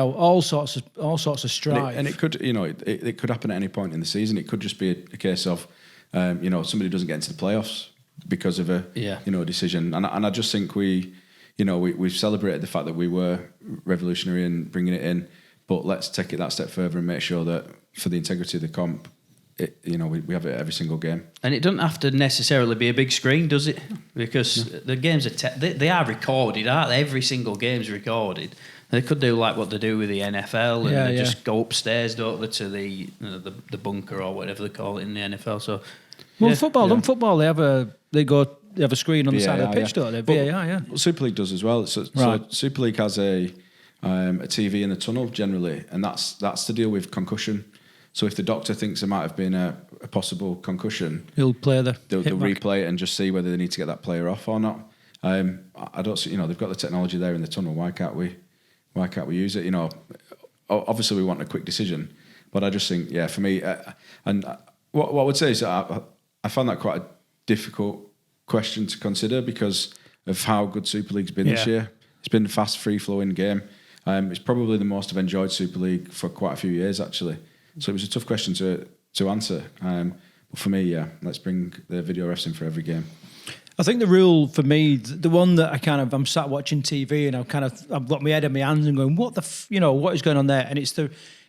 all sorts of strife, and it could it could happen at any point in the season. It could just be a case of somebody doesn't get into the playoffs because of a decision. And I just think we've celebrated the fact that we were revolutionary in bringing it in, but let's take it that step further and make sure that for the integrity of the comp, we have it every single game. And it doesn't have to necessarily be a big screen, does it? Because the games they are recorded, aren't they? Every single game's recorded. They could do like what they do with the NFL, and they just go upstairs, don't they, to the bunker or whatever they call it in the NFL. So, football they have a screen on the side of the pitch, don't they? VAR, yeah. Super League does as well. So Super League has a TV in the tunnel generally, and that's to deal with concussion. So if the doctor thinks there might have been a possible concussion, he'll play they'll replay it and just see whether they need to get that player off or not. I don't see, they've got the technology there in the tunnel. Why can't we use it? Obviously we want a quick decision, but I just think, for me, and what I would say is that I found that quite a difficult question to consider because of how good Super League's been this year. It's been a fast, free-flowing game. It's probably the most I've enjoyed Super League for quite a few years, actually. So it was a tough question to answer. But for me, let's bring the video refs in for every game. I think the rule for me, the one that I'm sat watching TV and I've got my head in my hands and going, what is going on there? And it's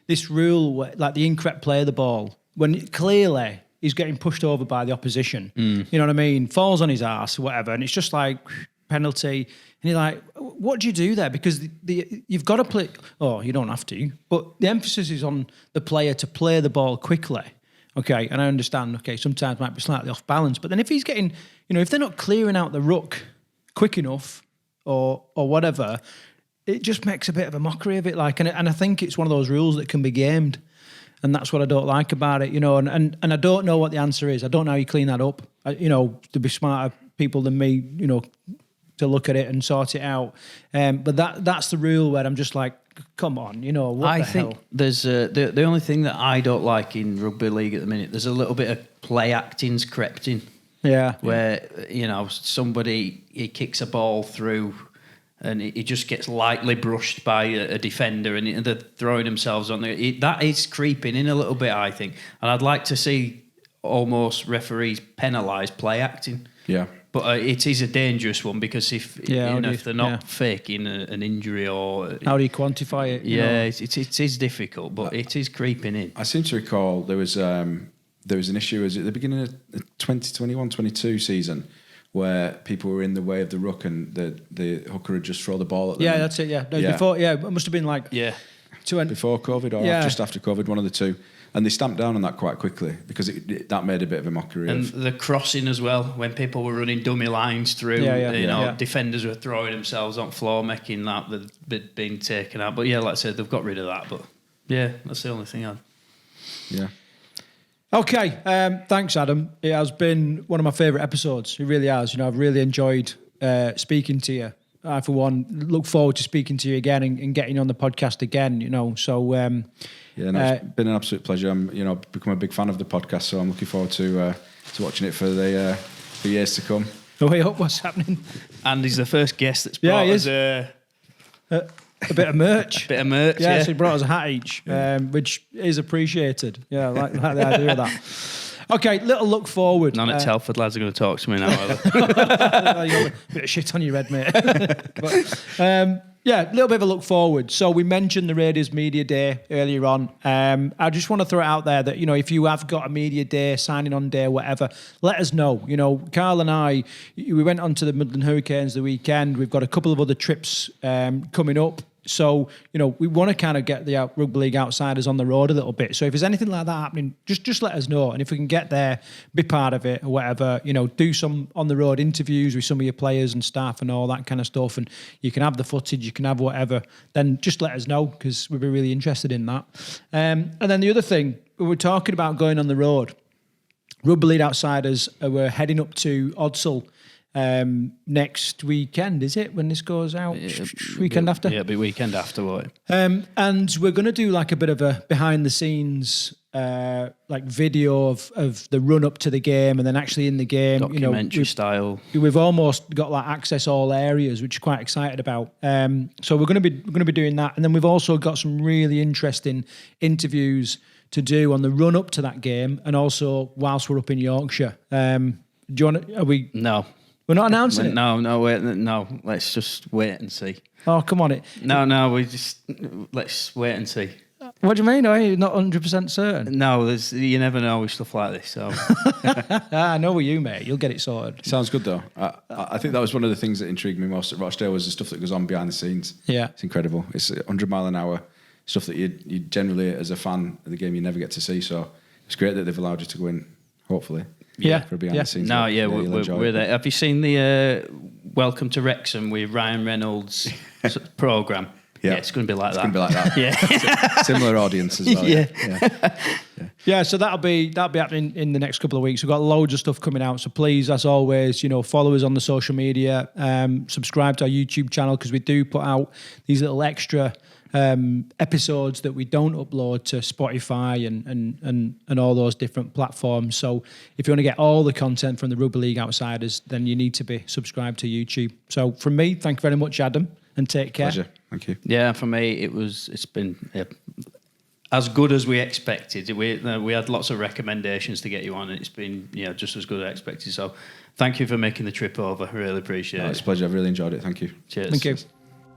this rule where, like the incorrect play of the ball when clearly he's getting pushed over by the opposition. You know what I mean? Falls on his ass or whatever, and it's just like penalty. And you're like, what do you do there? Because you've got to play. Oh, you don't have to, but the emphasis is on the player to play the ball quickly. Okay, and I understand. Okay, sometimes might be slightly off balance, but then if he's getting, if they're not clearing out the ruck quick enough or whatever, it just makes a bit of a mockery of it. And I think it's one of those rules that can be gamed, and that's what I don't like about it. And I don't know what the answer is. I don't know how you clean that up. There'll be smarter people than me, to look at it and sort it out. But that's the rule where I'm just like, come on, what the hell? There's the only thing that I don't like in rugby league at the minute. There's a little bit of play acting's crept in. Yeah, where somebody he kicks a ball through, and it just gets lightly brushed by a defender, and they're throwing themselves on there. That is creeping in a little bit, I think, and I'd like to see almost referees penalise play acting. Yeah. But it is a dangerous one because if they're not faking an injury or... How do you quantify it? Yeah, it is difficult, but it is creeping in. I seem to recall there was an issue at the beginning of the 2021-22 season where people were in the way of the ruck and the hooker would just throw the ball at them. Yeah, that's it, yeah. No, before, it must have been like... Yeah. Before COVID or just after COVID, one of the two. And they stamped down on that quite quickly because that made a bit of a mockery. And the crossing as well, when people were running dummy lines through, defenders were throwing themselves on floor, making that being taken out. But like I said, they've got rid of that. But that's the only thing I'd... Yeah. Okay, thanks, Adam. It has been one of my favourite episodes. It really has. I've really enjoyed speaking to you. I, for one, look forward to speaking to you again and getting you on the podcast again, so... it's been an absolute pleasure. I'm, become a big fan of the podcast, so I'm looking forward to watching it for years to come. Oh, wait, what's happening? Andy's the first guest that's brought us a bit of merch. Yeah, so he brought us a hat each, which is appreciated. Yeah, I like the idea of that. Okay, little look forward. None at Telford lads are going to talk to me now, are they? You got a bit of shit on your head, mate. But, a little bit of a look forward. So we mentioned the Raiders Media Day earlier on. I just want to throw it out there that, if you have got a media day, signing on day, whatever, let us know. Karl and I, we went on to the Midlands Hurricanes the weekend. We've got a couple of other trips coming up. So, we want to kind of get the Rugby League Outsiders on the road a little bit. So if there's anything like that happening, just let us know. And if we can get there, be part of it or whatever, do some on the road interviews with some of your players and staff and all that kind of stuff. And you can have the footage, you can have whatever, then just let us know, because we'd be really interested in that. And then the other thing, we were talking about going on the road. Rugby League Outsiders, we're heading up to Odsal next weekend, is it, when this goes out? Weekend after? Yeah, it'll be weekend after, won't it? And we're going to do like a bit of a behind the scenes like video of the run up to the game, and then actually in the game, documentary style. We've almost got like access all areas, which we're quite excited about. So we're going to be doing that, and then we've also got some really interesting interviews to do on the run up to that game, and also whilst we're up in Yorkshire. Do you want to? Are we? No. We're not announcing it? No, wait, no. Let's just wait and see. Oh, come on. Let's wait and see. What do you mean? Are you not 100% certain? No, you never know with stuff like this. So I know with you, mate. You'll get it sorted. Sounds good, though. I think that was one of the things that intrigued me most at Rochdale, was the stuff that goes on behind the scenes. Yeah. It's incredible. It's 100 mile an hour, stuff that you generally, as a fan of the game, you never get to see. So it's great that they've allowed you to go in, hopefully. For behind the scenes. No, we're there. Have you seen the Welcome to Wrexham with Ryan Reynolds programme? Yeah, it's going to be like that. It's going to be like that. Yeah. Similar audience as well. Yeah, so that'll be happening in the next couple of weeks. We've got loads of stuff coming out. So please, as always, follow us on the social media, subscribe to our YouTube channel, because we do put out these little extra episodes that we don't upload to Spotify and all those different platforms. So if you want to get all the content from the Rugby League Outsiders, then you need to be subscribed to YouTube. So from me, thank you very much, Adam, and take care. Pleasure. Thank you. Yeah, for me, it's been as good as we expected. We had lots of recommendations to get you on, and it's been just as good as expected. So thank you for making the trip over. I really appreciate it. It's a pleasure. I've really enjoyed it. Thank you. Cheers. Thank you.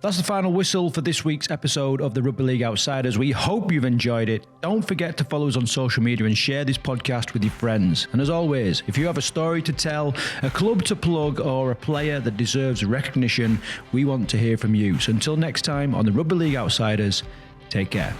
That's the final whistle for this week's episode of the Rugby League Outsiders. We hope you've enjoyed it. Don't forget to follow us on social media and share this podcast with your friends. And as always, if you have a story to tell, a club to plug, or a player that deserves recognition, we want to hear from you. So until next time on the Rugby League Outsiders, take care.